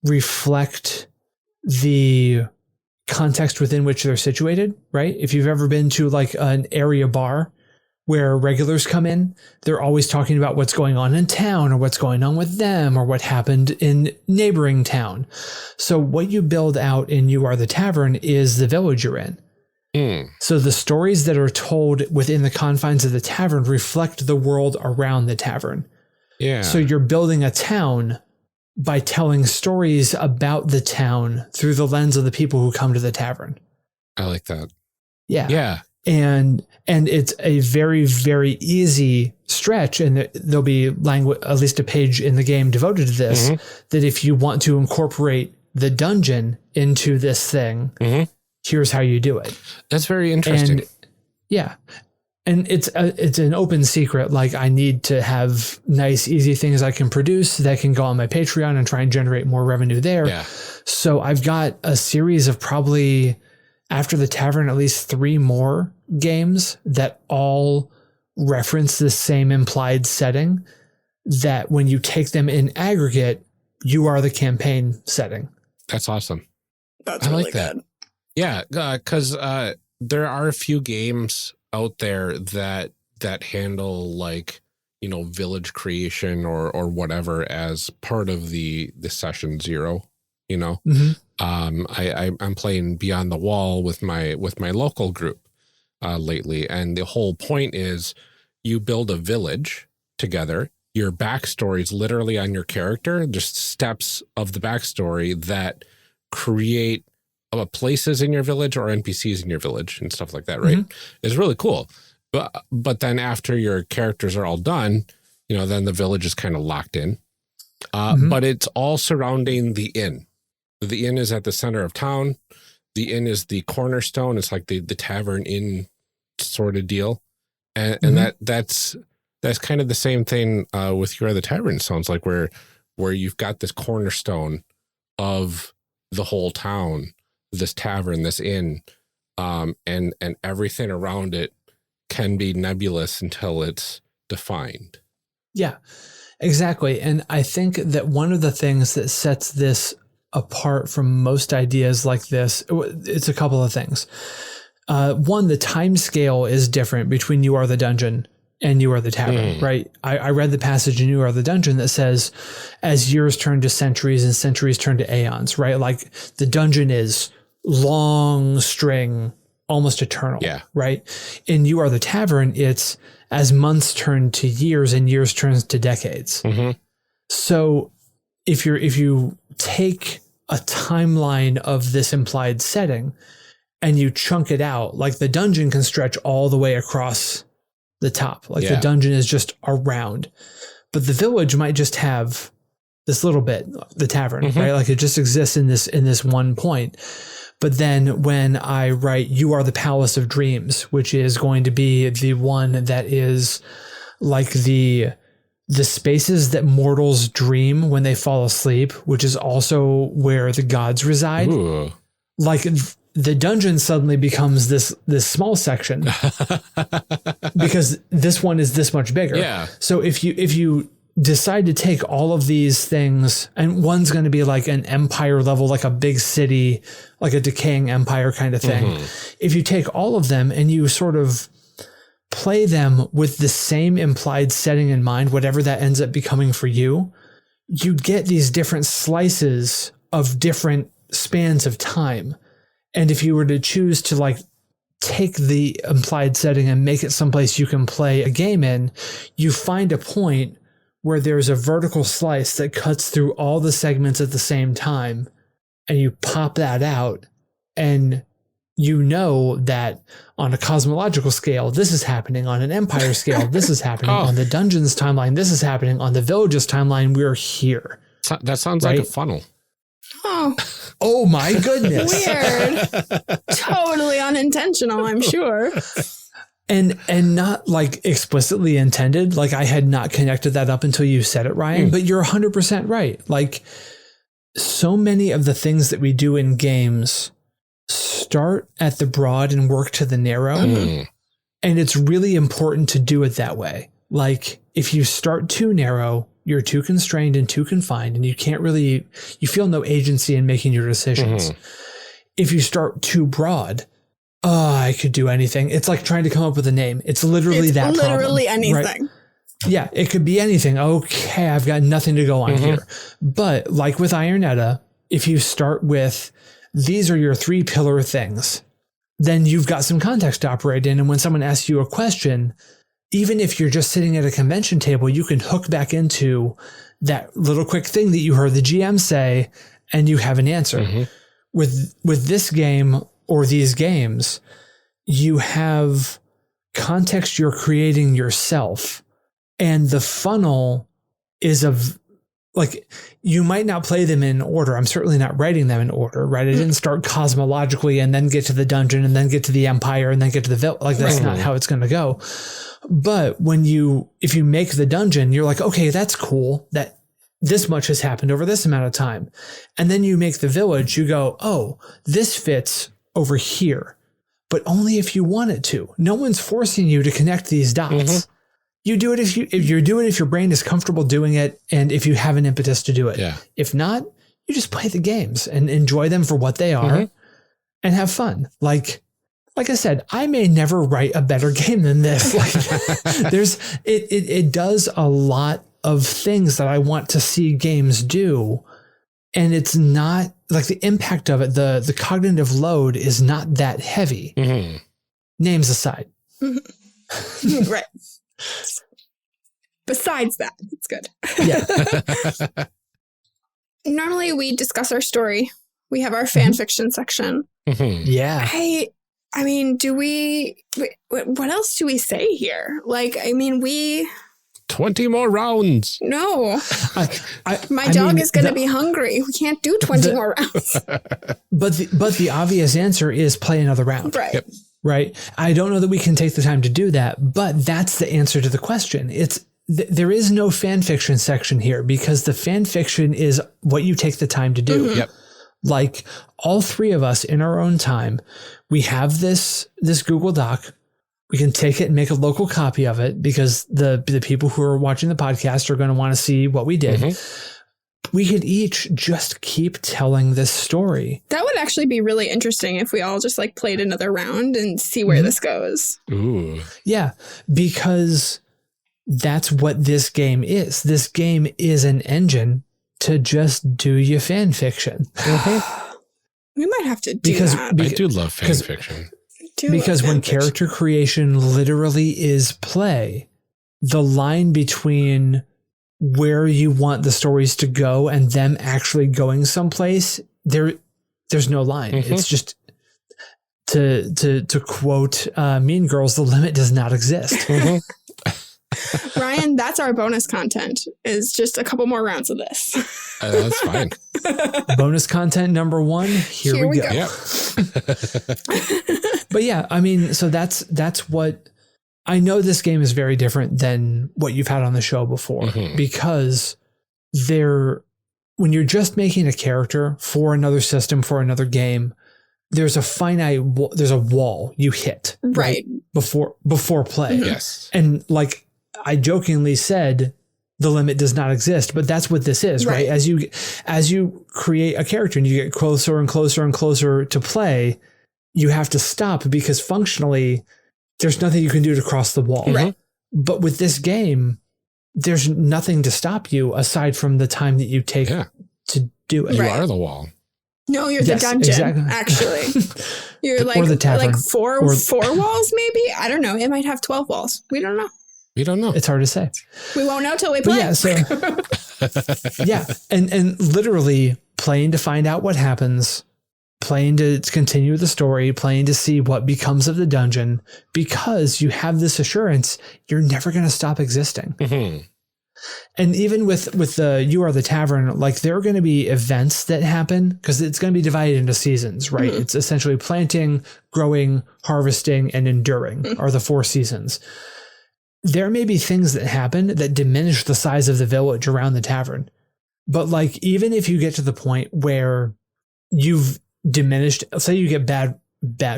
reflect the context within which they're situated, right? If you've ever been to, like, an area bar where regulars come in, they're always talking about what's going on in town or what's going on with them or what happened in neighboring town. So what you build out in You Are the Tavern is the village you're in. So the stories that are told within the confines of the tavern reflect the world around the tavern. Yeah. So you're building a town by telling stories about the town through the lens of the people who come to the tavern. I like that. Yeah. Yeah. And it's a very, very easy stretch. And there'll be at least a page in the game devoted to this, that if you want to incorporate the dungeon into this thing, here's how you do it. That's very interesting. And it's an open secret. Like, I need to have nice, easy things I can produce that can go on my Patreon and try and generate more revenue there. Yeah. So I've got a series of probably, after the tavern, at least 3 more games that all reference the same implied setting, that when you take them in aggregate, you are the campaign setting. That's awesome. That's I really like that. good. Yeah, because there are a few games out there that handle like, village creation or whatever as part of the session 0. Mhm. I'm playing Beyond the Wall with my local group lately, and the whole point is you build a village together. Your backstory is literally on your character, just steps of the backstory that create places in your village or NPCs in your village and stuff like that, right? It's really cool. But then after your characters are all done, then the village is kind of locked in. But it's all surrounding the inn. The inn is at the center of town. The inn is the cornerstone. It's like the tavern inn sort of deal. And that's kind of the same thing with You Are the Tavern. It sounds like where you've got this cornerstone of the whole town, this tavern, this inn, and everything around it can be nebulous until it's defined. Yeah, exactly. And I think that one of the things that sets this apart from most ideas like this, it's a couple of things. One, the time scale is different between You Are the Dungeon and You Are the Tavern, right? I read the passage in You Are the Dungeon that says, as years turn to centuries and centuries turn to aeons, right? Like the dungeon is long string, almost eternal, right? In You Are the Tavern, it's as months turn to years and years turns to decades. So if you take a timeline of this implied setting and you chunk it out, like the dungeon can stretch all the way across the top. Like the dungeon is just around, but the village might just have this little bit, the tavern, right? Like it just exists in this one point. But then when I write You Are the Palace of Dreams, which is going to be the one that is like the spaces that mortals dream when they fall asleep, which is also where the gods reside. Ooh. Like the dungeon suddenly becomes this small section because this one is this much bigger. Yeah. So if you decide to take all of these things, and one's going to be like an empire level, like a big city, like a decaying empire kind of thing. If you take all of them and you sort of play them with the same implied setting in mind, whatever that ends up becoming for you, you get these different slices of different spans of time. And if you were to choose to like take the implied setting and make it someplace you can play a game in, you find a point where there's a vertical slice that cuts through all the segments at the same time, and you pop that out, and you know that on a cosmological scale, this is happening. On an empire scale, this is happening. On the dungeon's timeline, this is happening. On the village's timeline, we're here. That sounds like a funnel. Oh my goodness. Weird. Totally unintentional, I'm sure. And not like explicitly intended. Like I had not connected that up until you said it, Ryan, but you're 100% right. Like so many of the things that we do in games start at the broad and work to the narrow. And it's really important to do it that way. Like if you start too narrow, you're too constrained and too confined, and you feel no agency in making your decisions. If you start too broad, I could do anything. It's like trying to come up with a name. It's literally literally problem, anything. Right? Yeah, it could be anything. Okay, I've got nothing to go on here. But like with Ironetta, if you start with, these are your 3 pillar things, then you've got some context to operate in. And when someone asks you a question, even if you're just sitting at a convention table, you can hook back into that little quick thing that you heard the GM say, and you have an answer. With this game or these games, you have context you're creating yourself. And the funnel is like, you might not play them in order. I'm certainly not writing them in order, right? I didn't start cosmologically and then get to the dungeon and then get to the empire and then get to the village. Like that's not how it's going to go. But if you make the dungeon, you're like, okay, that's cool. That this much has happened over this amount of time. And then you make the village, you go, oh, this fits over here, but only if you want it to. No one's forcing you to connect these dots. You do it if your brain is comfortable doing it, and if you have an impetus to do it. If not, you just play the games and enjoy them for what they are and have fun. Like I said, I may never write a better game than this. Like it does a lot of things that I want to see games do. And it's not like the impact of it, the cognitive load is not that heavy. Names aside. Right. Besides that, it's good. Yeah. Normally we discuss our story. We have our fan fiction section. Yeah. I mean, what else do we say here? Like, I mean, 20 more rounds. No. My dog is going to be hungry. We can't do 20 more rounds. But the obvious answer is play another round. Right. Yep. Right. I don't know that we can take the time to do that, but that's the answer to the question. There is no fan fiction section here because the fan fiction is what you take the time to do. Yep. Like all three of us in our own time, we have this Google Doc. We can take it and make a local copy of it because the people who are watching the podcast are going to want to see what we did. We could each just keep telling this story. That would actually be really interesting if we all just like played another round and see where this goes. Ooh. Yeah, because that's what this game is. This game is an engine to just do your fan fiction. We might have to do that. I do love fan fiction. Because when character creation literally is play, the line between where you want the stories to go and them actually going someplace, there's no line. It's just to quote Mean Girls, the limit does not exist. Ryan, that's our bonus content, is just a couple more rounds of this. That's fine. Bonus content number 1. Here we go. Yep. But yeah, I mean, so that's what I know. This game is very different than what you've had on the show before because when you're just making a character for another system, for another game, there's a wall you hit right before play. Yes. And like I jokingly said, the limit does not exist, but that's what this is, right? As you create a character and you get closer and closer and closer to play, you have to stop because functionally there's nothing you can do to cross the wall. Right. But with this game, there's nothing to stop you aside from the time that you take to do it. You are the wall. No, you're the dungeon, actually. You're like, or the tavern. Like four walls, maybe? I don't know. It might have 12 walls. We don't know. We don't know. It's hard to say. We won't know till we play. Yeah, and literally playing to find out what happens, playing to continue the story, playing to see what becomes of the dungeon, because you have this assurance you're never going to stop existing. And even with the You Are the Tavern, like there are going to be events that happen because it's going to be divided into seasons, right? It's essentially planting, growing, harvesting, and enduring are the 4 seasons. There may be things that happen that diminish the size of the village around the tavern. But like, even if you get to the point where you've diminished, say you get bad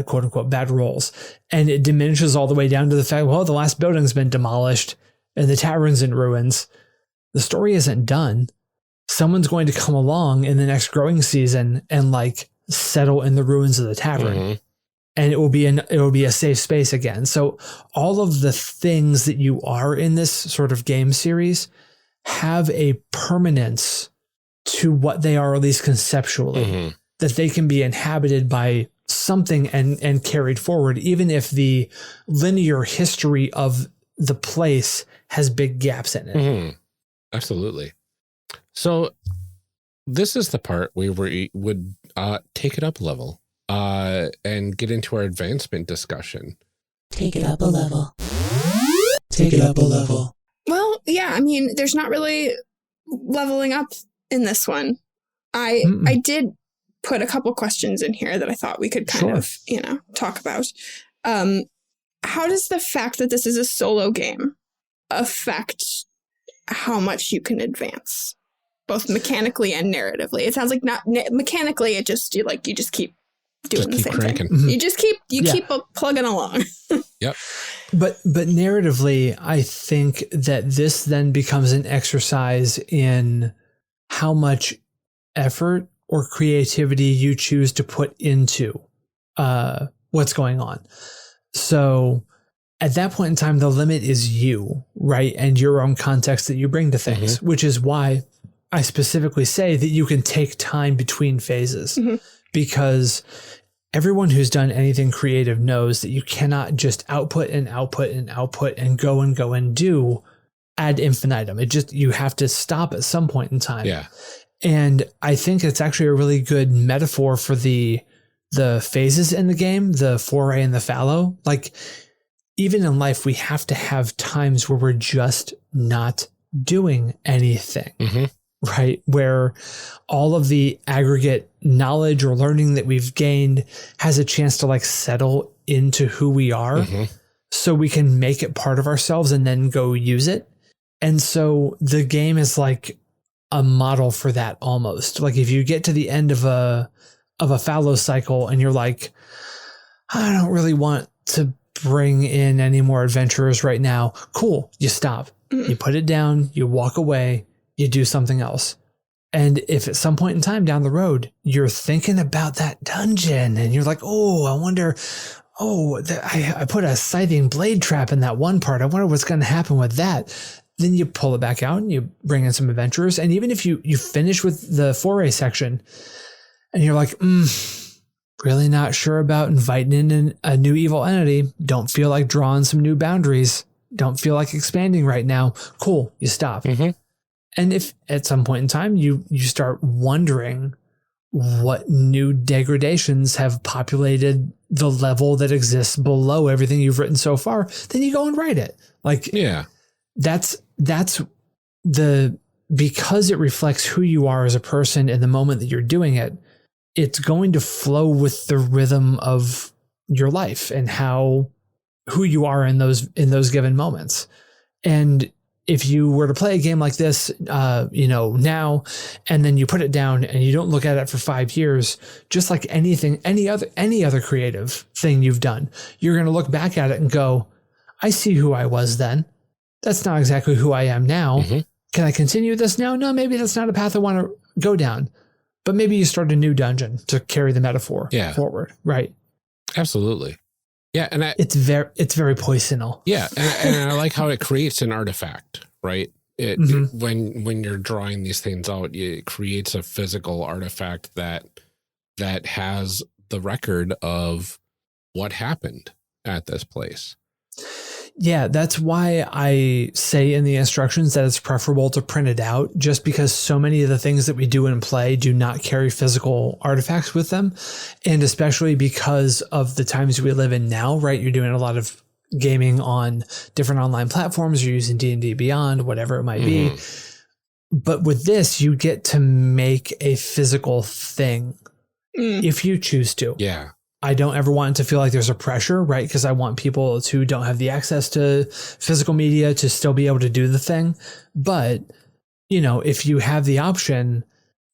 quote unquote, bad rolls, and it diminishes all the way down to the fact, well, the last building's been demolished and the tavern's in ruins. The story isn't done. Someone's going to come along in the next growing season and like settle in the ruins of the tavern. And it will be a safe space again. So all of the things that you are in this sort of game series have a permanence to what they are, at least conceptually, that they can be inhabited by something and carried forward, even if the linear history of the place has big gaps in it. Absolutely. So this is the part where we would take it up a level. And get into our advancement discussion. Take it up a level. Take it up a level. Well, yeah, I mean, there's not really leveling up in this one. I did put a couple questions in here that I thought we could kind of, talk about. How does the fact that this is a solo game affect how much you can advance, both mechanically and narratively? It sounds like not mechanically. It just you just keep doing the same thing. You just keep plugging along. Yep. But narratively, I think that this then becomes an exercise in how much effort or creativity you choose to put into what's going on. So at that point in time, the limit is you, right? And your own context that you bring to things, which is why I specifically say that you can take time between phases, because everyone who's done anything creative knows that you cannot just output and output and output and go and do ad infinitum. You have to stop at some point in time. Yeah. And I think it's actually a really good metaphor for the phases in the game, the foray and the fallow. Like, even in life, we have to have times where we're just not doing anything, right? Where all of the aggregate knowledge or learning that we've gained has a chance to like settle into who we are, so we can make it part of ourselves and then go use it. And so the game is like a model for that almost. Like, if you get to the end of a fallow cycle and you're like, I don't really want to bring in any more adventurers right now. Cool. You stop. You put it down. You walk away. You do something else. And if at some point in time down the road, you're thinking about that dungeon and you're like, oh, I wonder, I put a scything blade trap in that one part. I wonder what's going to happen with that. Then you pull it back out and you bring in some adventurers. And even if you finish with the foray section and you're like, really not sure about inviting in a new evil entity, don't feel like drawing some new boundaries, don't feel like expanding right now, cool, you stop. And if at some point in time you start wondering what new degradations have populated the level that exists below everything you've written so far, then you go and write it. Like, yeah, that's because it reflects who you are as a person in the moment that you're doing it. It's going to flow with the rhythm of your life and who you are in those given moments. And if you were to play a game like this, now, and then you put it down and you don't look at it for 5 years, just like any other creative thing you've done, you're going to look back at it and go, I see who I was then. That's not exactly who I am now. Can I continue this now? No, maybe that's not a path I want to go down. But maybe you start a new dungeon to carry the metaphor forward, right? Absolutely. Yeah, and it's very poisonal. Yeah, and I like how it creates an artifact, right? When you're drawing these things out, it creates a physical artifact that has the record of what happened at this place. Yeah, that's why I say in the instructions that it's preferable to print it out, just because so many of the things that we do in play do not carry physical artifacts with them. And especially because of the times we live in now, right? You're doing a lot of gaming on different online platforms. You're using D&D Beyond, whatever it might be. But with this, you get to make a physical thing if you choose to. Yeah. I don't ever want it to feel like there's a pressure, right? Because I want people who don't have the access to physical media to still be able to do the thing. But, if you have the option,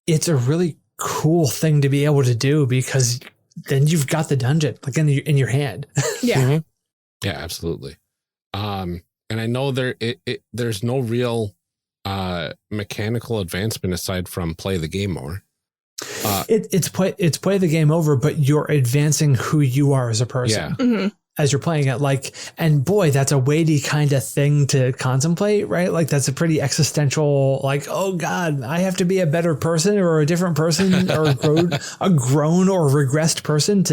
it's a really cool thing to be able to do, because then you've got the dungeon like in your hand. Yeah. Yeah, absolutely. And I know there's no real mechanical advancement aside from play the game more. It's play the game over, but you're advancing who you are as a person as you're playing it. And boy, that's a weighty kind of thing to contemplate, right? Like, that's a pretty existential, oh God, I have to be a better person or a different person or a grown or regressed person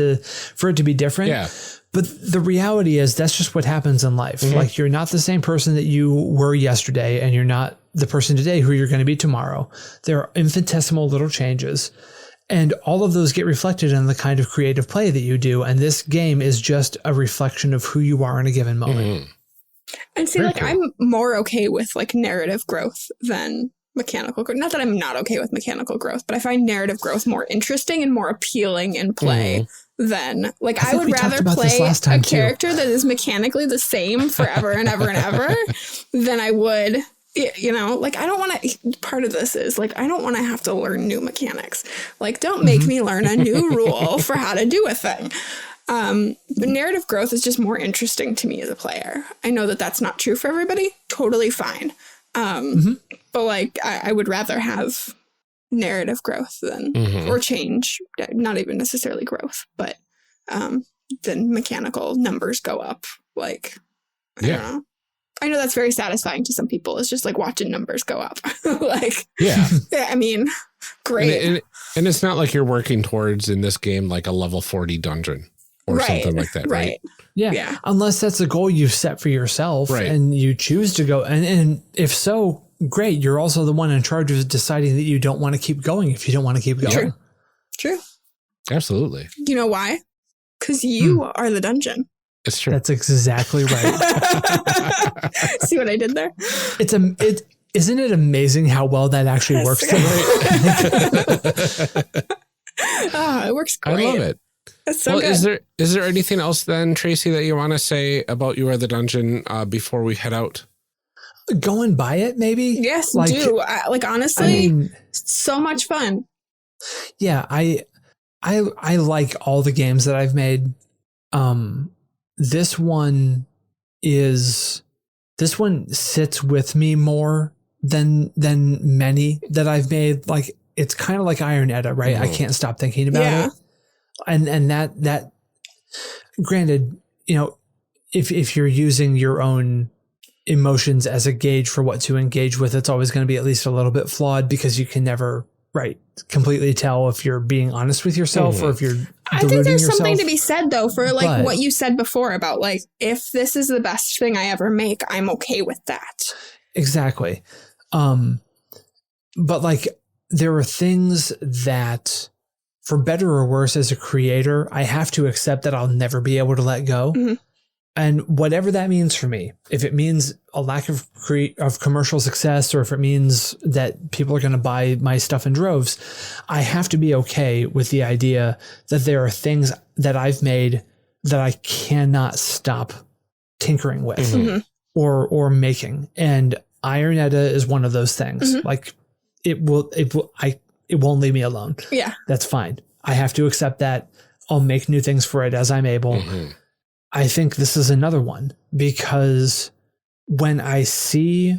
for it to be different. Yeah. But the reality is that's just what happens in life. Like, you're not the same person that you were yesterday, and you're not the person today who you're going to be tomorrow. There are infinitesimal little changes, and all of those get reflected in the kind of creative play that you do. And this game is just a reflection of who you are in a given moment. And see, cool. I'm more okay with narrative growth than mechanical growth. Not that I'm not okay with mechanical growth, but I find narrative growth more interesting and more appealing in play. Then I would rather play a character that is mechanically the same forever and ever and ever than I would, I don't want to, part of this is I don't want to have to learn new mechanics. Don't make me learn a new rule for how to do a thing. But narrative growth is just more interesting to me as a player. I know that that's not true for everybody. Totally fine. But I would rather have narrative growth then, or change, not even necessarily growth, but then mechanical numbers go up. Like, I don't know. I know that's very satisfying to some people. It's just like watching numbers go up. Like, I mean, great. And it's not like you're working towards in this game like a level 40 dungeon or something like that, right? Yeah. Unless that's a goal you've set for yourself and you choose to go. And if so, great. You're also the one in charge of deciding that you don't want to keep going if you don't want to keep going. True. Absolutely. You know why? Because you are the dungeon. It's true. That's exactly right. See what I did there? Isn't it amazing how well that actually works? It works great. I love it. That's so good. Is there anything else then, Tracy, that you want to say about You Are the Dungeon before we head out? Going by it, maybe? Yes, do. Honestly, so much fun. Yeah, I like all the games that I've made. This one sits with me more than many that I've made. Like, it's kind of like Iron Edda, right? I can't stop thinking about it. And that granted, you know, if you're using your own emotions as a gauge for what to engage with, it's always going to be at least a little bit flawed because you can never completely tell if you're being honest with yourself or if you're deluding I think there's yourself. something to be said though for like what you said before about like, if this is the best thing I ever make, I'm okay with that. Exactly. But like, there are things that, for better or worse, as a creator, I have to accept that I'll never be able to let go. And whatever that means for me, if it means a lack of commercial success, or if it means that people are going to buy my stuff in droves, I have to be okay with the idea that there are things that I've made that I cannot stop tinkering with or making. And Iron Edda is one of those things. Like, it won't leave me alone. Yeah. That's fine. I have to accept that. I'll make new things for it as I'm able. I think this is another one, because when I see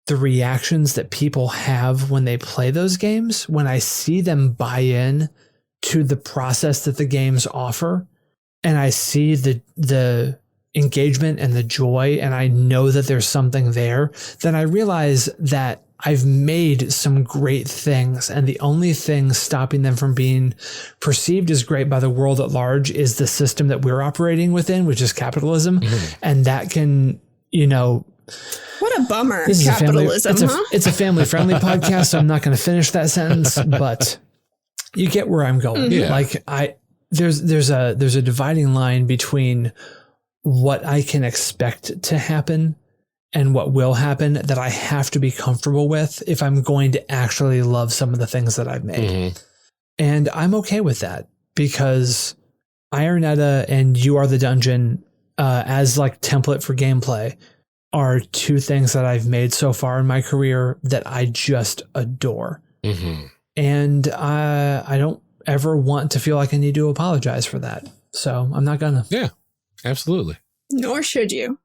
the reactions that people have when they play those games, when I see them buy in to the process that the games offer, and I see the engagement and the joy, and I know that there's something there, then I realize that I've made some great things, and the only thing stopping them from being perceived as great by the world at large is the system that we're operating within, which is capitalism. And that can, you know... What a bummer, capitalism, It's a family-friendly podcast, so I'm not going to finish that sentence, but you get where I'm going. Like, there's a dividing line between what I can expect to happen and what will happen that I have to be comfortable with if I'm going to actually love some of the things that I've made. And I'm okay with that, because Iron Edda and You Are the Dungeon, as like template for gameplay, are two things that I've made so far in my career that I just adore. And I don't ever want to feel like I need to apologize for that. So I'm not gonna. Yeah, absolutely. Nor should you.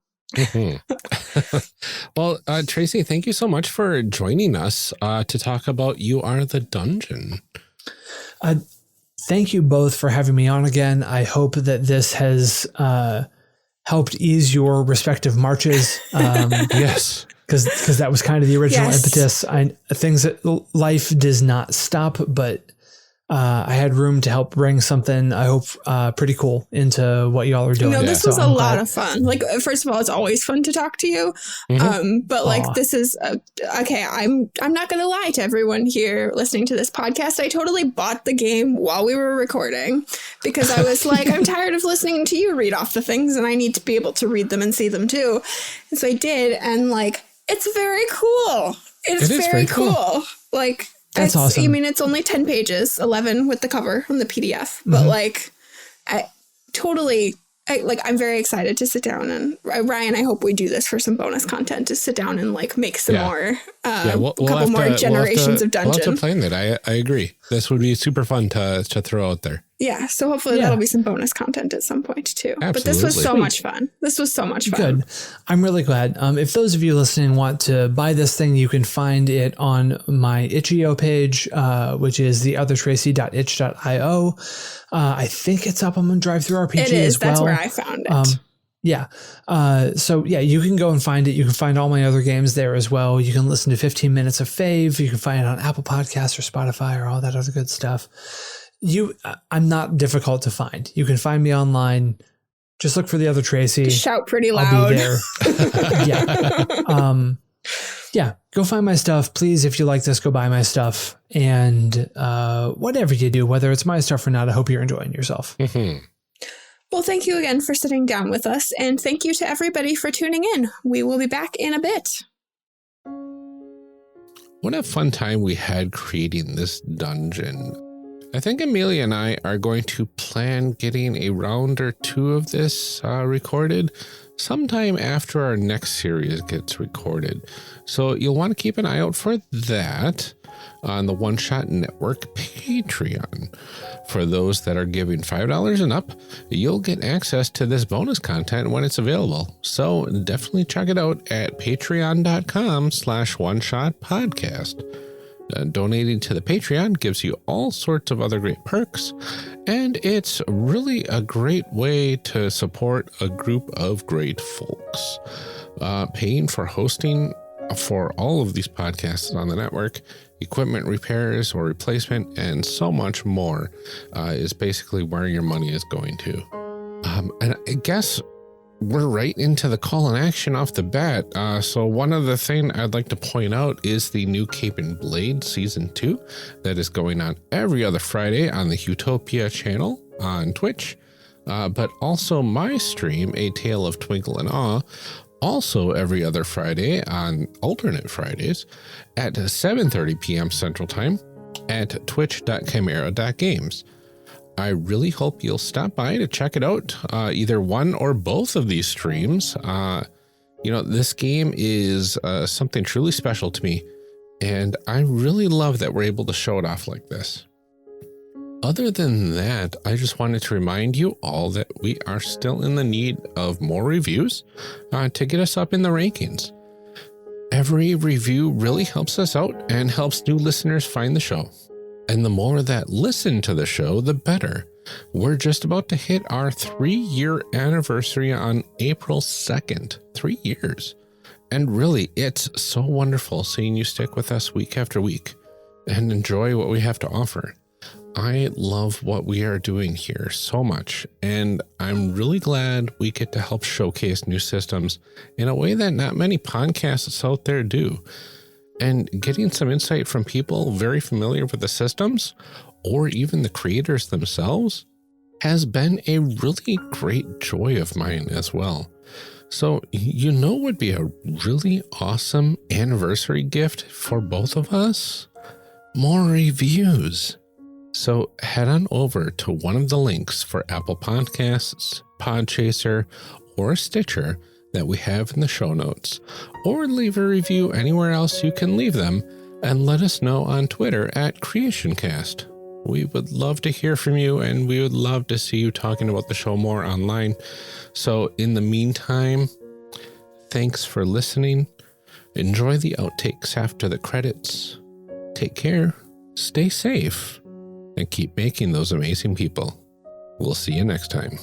Well, Tracy, thank you so much for joining us to talk about You Are the Dungeon. Thank you both for having me on again. I hope that this has helped ease your respective marches. Yes. Because that was kind of the original impetus. Things that life does not stop, but I had room to help bring something, I hope, pretty cool into what y'all are doing. No, this was a lot of fun. Like, first of all, it's always fun to talk to you. But like, this is okay. I'm not going to lie to everyone here listening to this podcast. I totally bought the game while we were recording, because I was like, I'm tired of listening to you read off the things, and I need to be able to read them and see them too. And so I did, and like, it's very cool. It's very cool. Like. That's awesome. I mean, it's only 10 pages, 11 with the cover on the PDF, but like, I'm very excited to sit down and Ryan, I hope we do this for some bonus content, to sit down and like make some more, we'll couple more generations of Dungeon. We'll have to plan that. I agree. This would be super fun to throw out there. Yeah, so hopefully that'll be some bonus content at some point too. Absolutely. But this was so much fun. This was so much fun. Good. I'm really glad. If those of you listening want to buy this thing, you can find it on my itch.io page, which is theothertracy.itch.io. I think it's up on Drive Through RPG It is. as well. That's where I found it. Yeah. So yeah, you can go and find it. You can find all my other games there as well. You can listen to 15 minutes of fave. You can find it on Apple Podcasts or Spotify or all that other good stuff. I'm not difficult to find. You can find me online. Just look for The Other Tracy. Just shout pretty loud. I'll be there. Yeah. Yeah. Go find my stuff. Please, if you like this, go buy my stuff. And whatever you do, whether it's my stuff or not, I hope you're enjoying yourself. Mm-hmm. Well, thank you again for sitting down with us. And thank you to everybody for tuning in. We will be back in a bit. What a fun time we had creating this dungeon. I think Amelia and I are going to plan getting a round or two of this recorded sometime after our next series gets recorded. So you'll want to keep an eye out for that on the One Shot Network Patreon. For those that are giving $5 and up, you'll get access to this bonus content when it's available. So definitely check it out at patreon.com/oneshotpodcast. Donating to the Patreon gives you all sorts of other great perks, and it's really a great way to support a group of great folks. Paying for hosting for all of these podcasts on the network, equipment repairs or replacement, and so much more is basically where your money is going to. And I guess we're right into the call and action off the bat. So one other thing I'd like to point out is the new Cape and Blade Season 2 that is going on every other Friday on the Utopia channel on Twitch, but also my stream, A Tale of Twinkle and Awe, also every other Friday on alternate Fridays at 7:30 p.m. Central Time at twitch.chimera.games. I really hope you'll stop by to check it out, either one or both of these streams. This game is something truly special to me, and I really love that we're able to show it off like this. Other than that, I just wanted to remind you all that we are still in the need of more reviews to get us up in the rankings. Every review really helps us out and helps new listeners find the show. And the more that listen to the show, the better. We're just about to hit our 3-year anniversary on April 2nd. 3 years. And really, it's so wonderful seeing you stick with us week after week and enjoy what we have to offer. I love what we are doing here so much, and I'm really glad we get to help showcase new systems in a way that not many podcasts out there do. And getting some insight from people very familiar with the systems, or even the creators themselves, has been a really great joy of mine as well. So, what would be a really awesome anniversary gift for both of us? More reviews. So head on over to one of the links for Apple Podcasts, Podchaser, or Stitcher that we have in the show notes, or leave a review anywhere else you can leave them, and let us know on Twitter at CreationCast. We would love to hear from you, and we would love to see you talking about the show more online. So in the meantime, thanks for listening. Enjoy the outtakes after the credits. Take care, stay safe, and keep making those amazing people. We'll see you next time.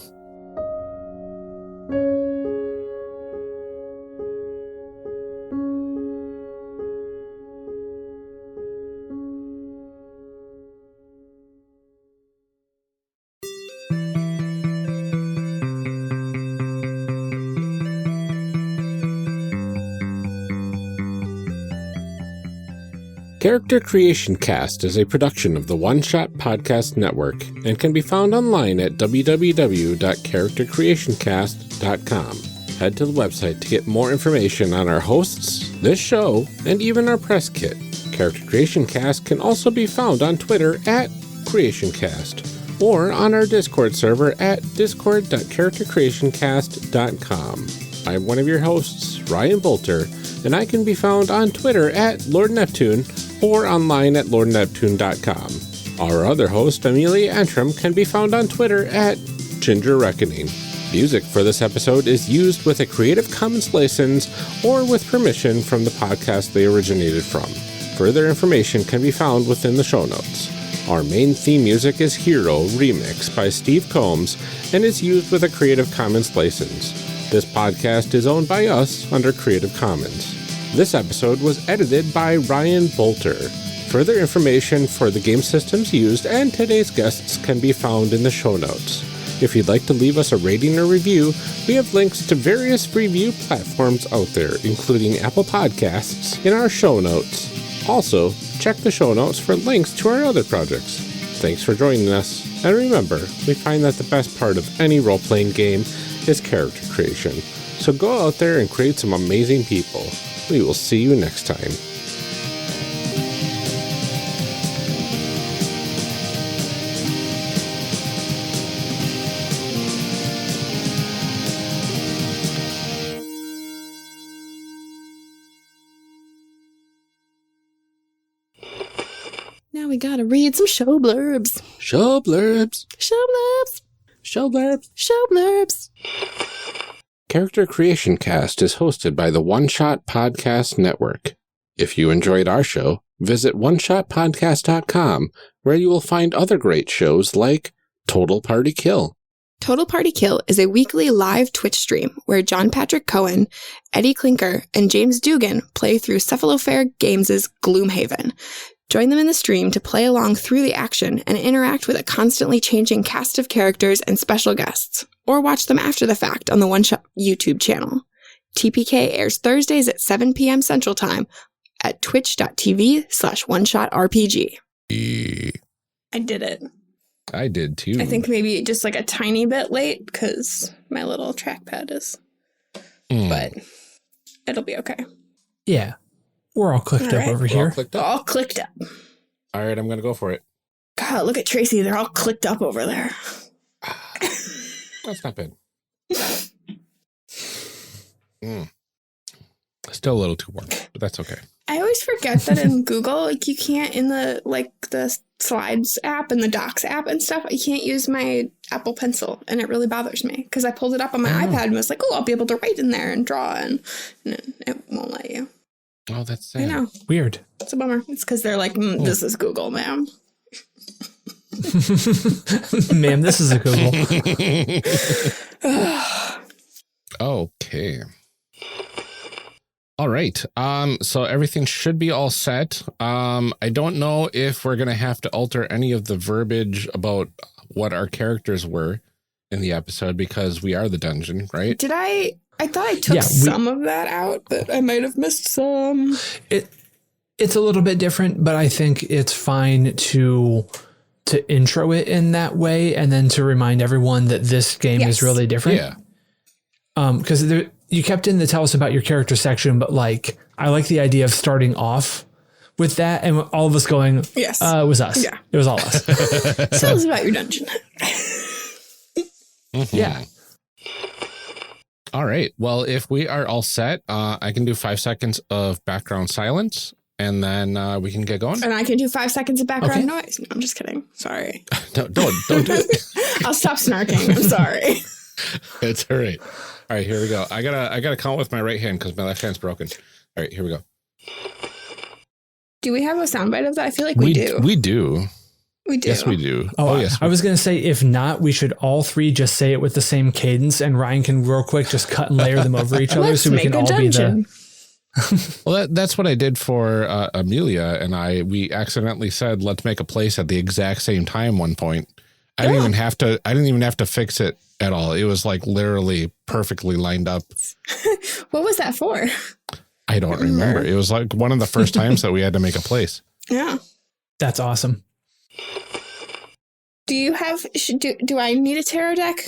Character Creation Cast is a production of the One Shot Podcast Network and can be found online at www.charactercreationcast.com. Head to the website to get more information on our hosts, this show, and even our press kit. Character Creation Cast can also be found on Twitter at CreationCast or on our Discord server at discord.charactercreationcast.com. I'm one of your hosts, Ryan Bolter, and I can be found on Twitter at Lord Neptune or online at lordneptune.com. Our other host, Amelia Antrim, can be found on Twitter at Ginger Reckoning. Music for this episode is used with a Creative Commons license or with permission from the podcast they originated from. Further information can be found within the show notes. Our main theme music is Hero Remix by Steve Combs and is used with a Creative Commons license. This podcast is owned by us under Creative Commons. This episode was edited by Ryan Bolter. Further information for the game systems used and today's guests can be found in the show notes. If you'd like to leave us a rating or review, we have links to various review platforms out there, including Apple Podcasts, in our show notes. Also, check the show notes for links to our other projects. Thanks for joining us, and remember, we find that the best part of any role-playing game is character creation. So go out there and create some amazing people. We will see you next time. Now we gotta read some show blurbs. Show blurbs. Show blurbs. Show blurbs. Show blurbs. Character Creation Cast is hosted by the One Shot Podcast Network. If you enjoyed our show, visit oneshotpodcast.com, where you will find other great shows like Total Party Kill. Total Party Kill is a weekly live Twitch stream where John Patrick Cohen, Eddie Klinker, and James Dugan play through Cephalofair Games' Gloomhaven. Join them in the stream to play along through the action and interact with a constantly changing cast of characters and special guests, or watch them after the fact on the One Shot YouTube channel. TPK airs Thursdays at 7 p.m. Central Time at twitch.tv/oneshotrpg. I did it. I did too. I think maybe just like a tiny bit late because my little trackpad is, but it'll be okay. Yeah. We're all clicked up over here. All clicked up. All right, I'm going to go for it. God, look at Tracy. They're all clicked up over there. That's not bad. Still a little too warm, but that's okay. I always forget that in Google, like you can't in the Slides app and the Docs app and stuff, I can't use my Apple Pencil, and it really bothers me because I pulled it up on my iPad and was like, oh, I'll be able to write in there and draw, and it won't let you. Oh, that's sad. I know. Weird. It's a bummer. It's because they're like, this is Google, ma'am. Ma'am, this is a Google. Okay. All right. So everything should be all set. I don't know if we're going to have to alter any of the verbiage about what our characters were in the episode because we are the dungeon, right? Did I thought I took some of that out, but I might have missed some. It's a little bit different, but I think it's fine to intro it in that way and then to remind everyone that this game is really different. Yeah. Because you kept in the tell us about your character section, but like I like the idea of starting off with that and all of us going, yes, it was us. Yeah. It was all us. Tell us about your dungeon. Yeah. All right. Well, if we are all set, I can do 5 seconds of background silence and then we can get going. And I can do 5 seconds of background noise. No, I'm just kidding. Sorry. Don't do it. I'll stop snarking. I'm sorry. It's all right. All right, here we go. I gotta count with my right hand because my left hand's broken. All right, here we go. Do we have a soundbite of that? I feel like we do. We do. We do. Yes, we do. Oh yes. I was going to say, if not, we should all three just say it with the same cadence, and Ryan can real quick just cut and layer them over each other, so we can all dungeon. be the. Well, that's what I did for Amelia and I. We accidentally said, "Let's make a place" at the exact same time. One point, I didn't even have to fix it at all. It was like literally perfectly lined up. What was that for? I don't remember. It was like one of the first times that we had to make a place. Yeah, that's awesome. Do you have? Do I need a tarot deck?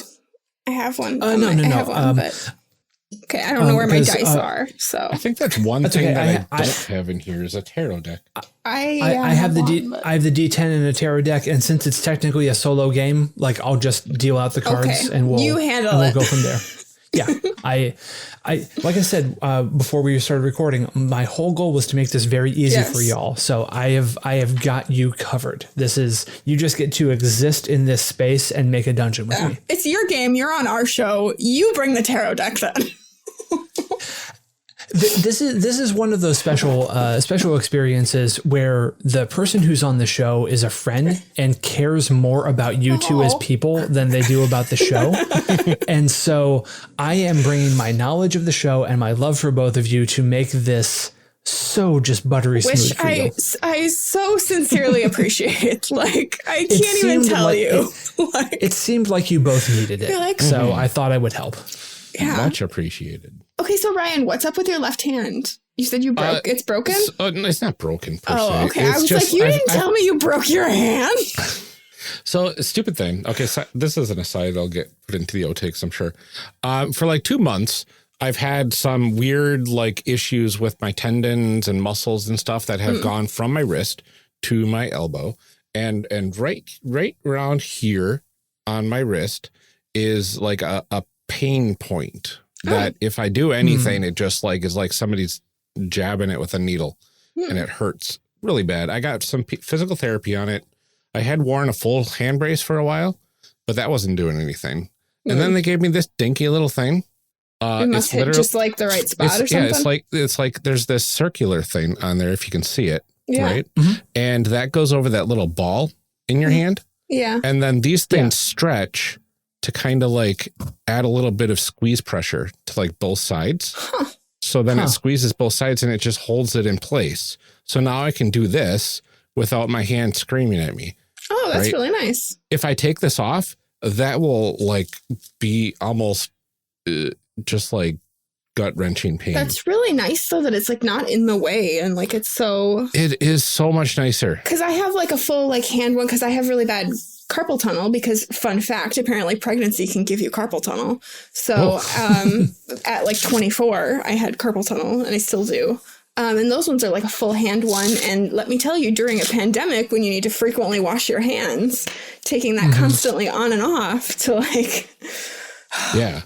I have one. No. I have one, but okay, I don't know where my dice are. So I think that's one thing that I don't have in here is a tarot deck. I have the D10 and a tarot deck, and since it's technically a solo game, like I'll just deal out the cards and we'll handle we'll it. go from there. Yeah. I like I said before we started recording, my whole goal was to make this very easy for y'all. So I have got you covered. You just get to exist in this space and make a dungeon with me. It's your game. You're on our show. You bring the tarot deck then. This is one of those special experiences where the person who's on the show is a friend and cares more about you two as people than they do about the show. And so I am bringing my knowledge of the show and my love for both of you to make this so just buttery smooth for you. I so sincerely appreciate. Like, I can't even tell you. It seemed like you both needed it. So I thought I would help. Yeah. Much appreciated. Okay, so Ryan, what's up with your left hand? You said you broke. It's broken? It's not broken per se. Oh, okay. It's I was just, like, you didn't tell me you broke your hand. So, stupid thing. Okay, so this is an aside. I'll get put into the outtakes, I'm sure. For like 2 months, I've had some weird like issues with my tendons and muscles and stuff that have gone from my wrist to my elbow, and right around here on my wrist is like a pain point that if I do anything, it just like is like somebody's jabbing it with a needle and it hurts really bad. I got some physical therapy on it. I had worn a full hand brace for a while, but that wasn't doing anything. And then they gave me this dinky little thing. It must hit just like the right spot or something. Yeah, it's like there's this circular thing on there if you can see it, right? Mm-hmm. And that goes over that little ball in your hand. Yeah. And then these things stretch to kind of like add a little bit of squeeze pressure to like both sides. So then it squeezes both sides and it just holds it in place. So now I can do this without my hand screaming at me. Oh, that's really nice. If I take this off, that will like be almost just like gut wrenching pain. That's really nice though that it's like not in the way and like it's so. It is so much nicer. Because I have like a full like hand one because I have really bad carpal tunnel because fun fact, apparently pregnancy can give you carpal tunnel. So at like 24, I had carpal tunnel and I still do. And those ones are like a full hand one. And let me tell you, during a pandemic, when you need to frequently wash your hands, taking that constantly on and off to like, yeah.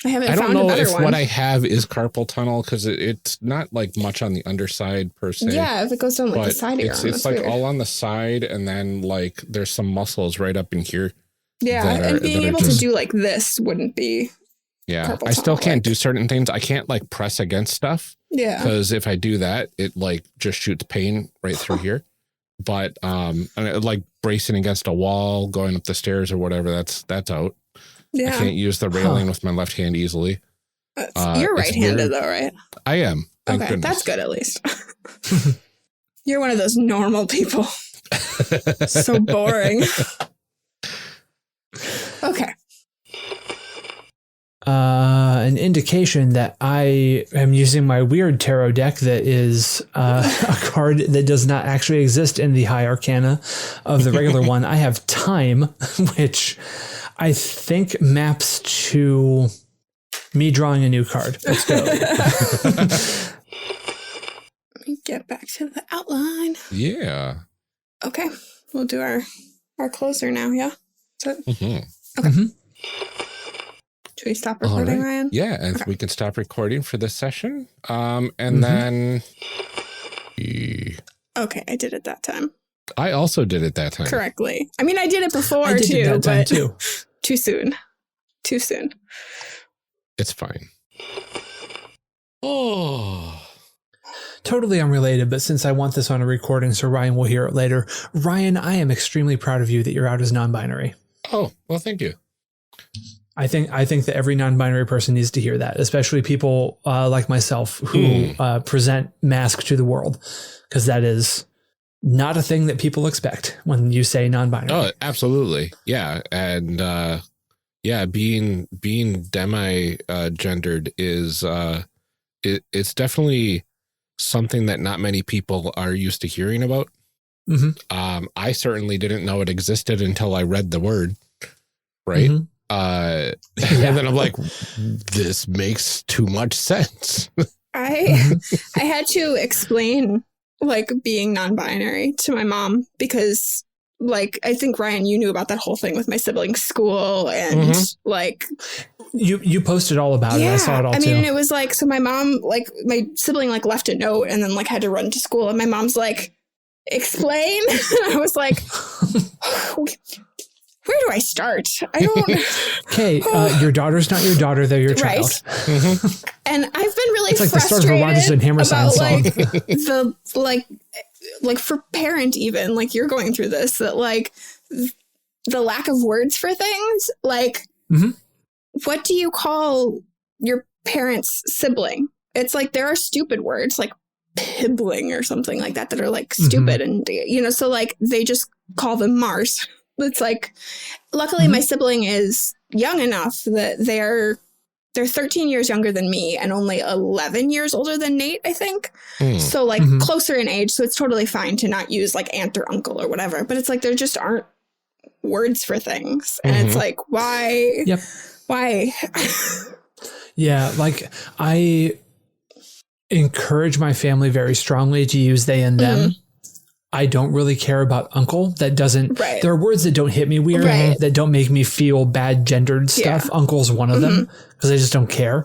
I haven't found a better one. I don't know if what I have is carpal tunnel because it's not like much on the underside per se. Yeah, if it goes down like the side of your arm. It's like all on the side and then like there's some muscles right up in here. Yeah, and being able to do like this wouldn't be. Yeah, I still can't do certain things. I can't like press against stuff. Yeah. Because if I do that, it like just shoots pain right through here. But like bracing against a wall, going up the stairs or whatever, that's out. Yeah. I can't use the railing with my left hand easily. You're right-handed though, right? I am. Thank goodness. That's good at least. You're one of those normal people. So boring. Okay. An indication that I am using my weird tarot deck that is a card that does not actually exist in the high arcana of the regular one. I have time, which I think maps to me drawing a new card. Let's go. Let me get back to the outline. Yeah. Okay. We'll do our closer now, yeah? So, okay. Should we stop recording, Ryan? Yeah, and we can stop recording for this session. And then... Okay, I did it that time. I also did it that time. Correctly. I mean, I did it before I did too, it that time but too. Too soon. Too soon. It's fine. Oh. Totally unrelated, but since I want this on a recording so Ryan will hear it later. Ryan, I am extremely proud of you that you're out as non-binary. Oh, well, thank you. I think that every non-binary person needs to hear that, especially people like myself who present mask to the world, because that is not a thing that people expect when you say non-binary. Oh, absolutely. Yeah. And being demi-gendered is it's definitely something that not many people are used to hearing about. I certainly didn't know it existed until I read the word, right? And then I'm like, this makes too much sense. I had to explain like being non-binary to my mom because like, I think, Ryan, you knew about that whole thing with my siblings' school and like... You posted all about it. I saw it all too. I mean, it was like, so my mom, like, my sibling, like, left a note and then, like, had to run to school. And my mom's like, explain? And I was like, where do I start? I don't... Okay, your daughter's not your daughter. They're your child. Right. And I've been really it's like the start frustrated of a Rodgers and Hammerstein about, song. like for parent even, like you're going through this, that like the lack of words for things, like what do you call your parent's sibling? It's like there are stupid words like pibbling or something like that are like stupid and, you know, so like they just call them Mars. It's like, luckily my sibling is young enough that they're 13 years younger than me and only 11 years older than Nate, I think. So like closer in age. So it's totally fine to not use like aunt or uncle or whatever. But it's like there just aren't words for things. And it's like, why? Yep. Why? Yeah. Like I encourage my family very strongly to use they and them. I don't really care about uncle. That doesn't, there are words that don't hit me weird, that don't make me feel bad gendered stuff. Yeah. Uncle's one of them because I just don't care.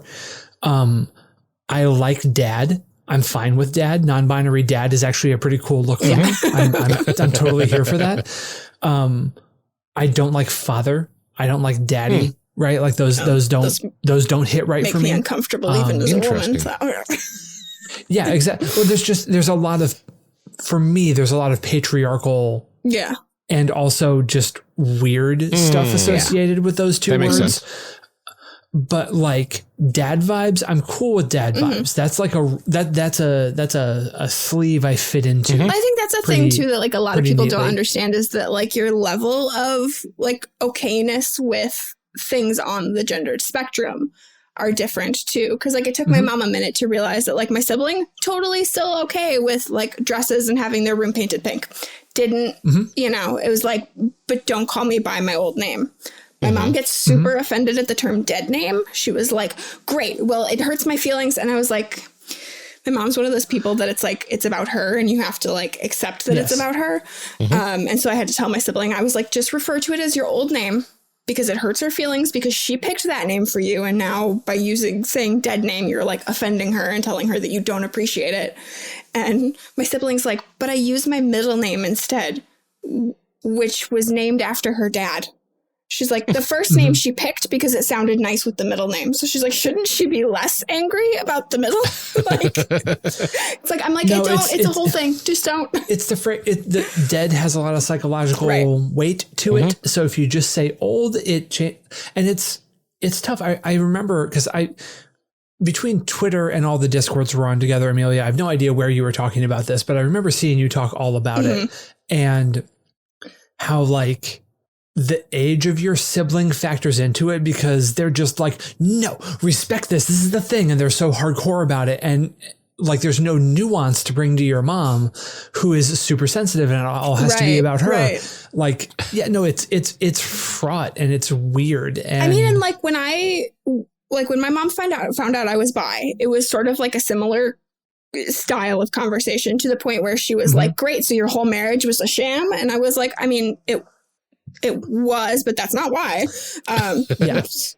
I like dad. I'm fine with dad. Non-binary dad is actually a pretty cool look for me. I'm totally here for that. I don't like father. I don't like daddy. Right? Like those don't hit right for me. Make me uncomfortable even as a woman. So. Yeah, exactly. Well, there's a lot of, for me, there's a lot of patriarchal and also just weird stuff associated with those two words. Makes sense. But like dad vibes, I'm cool with dad vibes. That's like that's a sleeve I fit into. I think that's a thing too that like a lot of people don't understand is that like your level of like okayness with things on the gendered spectrum are different too. Cause like it took my mom a minute to realize that like my sibling totally still okay with like dresses and having their room painted pink. Didn't, you know, it was like, but don't call me by my old name. My mom gets super offended at the term dead name. She was like, great, well, it hurts my feelings. And I was like, my mom's one of those people that it's like, it's about her and you have to like accept that it's about her. And so I had to tell my sibling, I was like, just refer to it as your old name. Because it hurts her feelings because she picked that name for you. And now by saying dead name, you're like offending her and telling her that you don't appreciate it. And my sibling's like, but I used my middle name instead, which was named after her dad. She's like, the first name she picked because it sounded nice with the middle name. So she's like, shouldn't she be less angry about the middle? Like, it's like, I'm like, no, it's a whole thing. Just don't. It's the dead has a lot of psychological weight to it. So if you just say old, and it's tough. I remember because between Twitter and all the Discords we're on together, Amelia, I have no idea where you were talking about this, but I remember seeing you talk all about it and how like, the age of your sibling factors into it because they're just like, no, respect this. This is the thing. And they're so hardcore about it. And like, there's no nuance to bring to your mom who is super sensitive and it all has to be about her. Like, yeah, no, it's fraught and it's weird. And I mean, and like when my mom found out I was bi, it was sort of like a similar style of conversation to the point where she was like, great. So your whole marriage was a sham. And I was like, I mean, it was, but that's not why. It's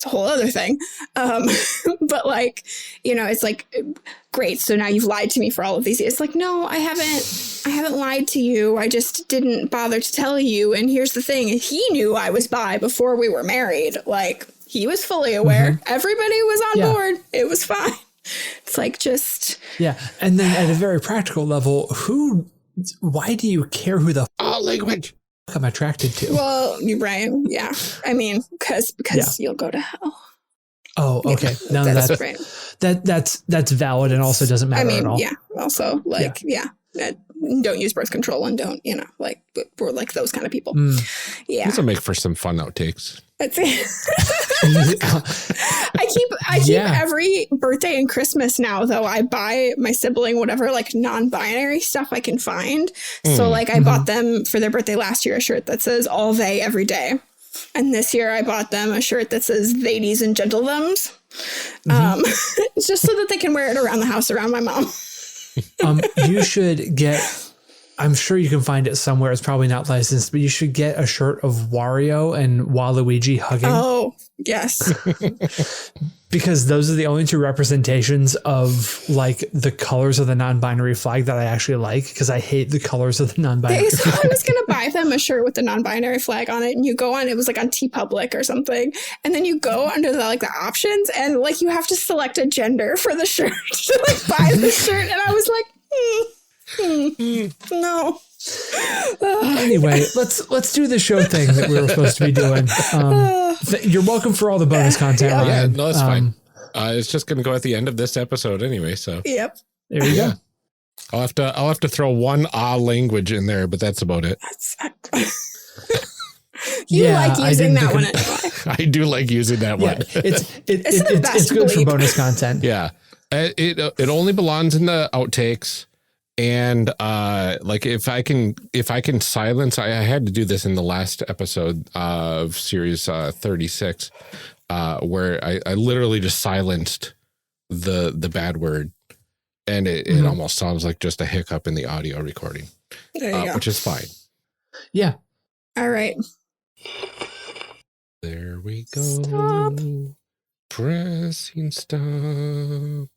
a whole other thing. But like, you know, it's like, great. So now you've lied to me for all of these years. It's like, no, I haven't lied to you. I just didn't bother to tell you. And here's the thing. He knew I was bi before we were married. Like he was fully aware. Everybody was on board. It was fine. It's like, just. Yeah. And then at a very practical level, why do you care who the language I'm attracted to? Well, you're right. Yeah. I mean, because you'll go to hell. Oh, okay. No, that's right. That's valid and also doesn't matter at all. Yeah. Also, like, don't use birth control and don't, you know, like we're like those kind of people. Yeah. This will make for some fun outtakes. That's it. I keep every birthday and Christmas now, though. I buy my sibling whatever like non-binary stuff I can find. So like I bought them for their birthday last year a shirt that says all they every day. And this year I bought them a shirt that says ladies and gentlethems. Just so that they can wear it around the house around my mom. You should get I'm sure you can find it somewhere. It's probably not licensed, but you should get a shirt of Wario and Waluigi hugging. Oh, yes. Because those are the only two representations of like the colors of the non-binary flag that I actually like, because I hate the colors of the non-binary So flag. I was going to buy them a shirt with the non-binary flag on it, and you go on, it was like on TeePublic or something, and then you go under the like the options, and like you have to select a gender for the shirt to like buy the shirt, and I was like, no. Anyway, let's do the show thing that we were supposed to be doing. You're welcome for all the bonus content. Yeah, Ryan. no, that's fine. It's just going to go at the end of this episode anyway. So Yep. There you go. I'll have to throw one language in there, but that's about it. You Yeah, like I using didn't that one think anyway. I do like using that one. Yeah, it's the best good for bleep. bonus content. Yeah. It only belongs in the outtakes. And like if I can silence, I had to do this in the last episode of series 36, where I literally just silenced the bad word, and it almost sounds like just a hiccup in the audio recording, There you go. which is fine. Yeah. All right. There we go. Stop. Pressing stop.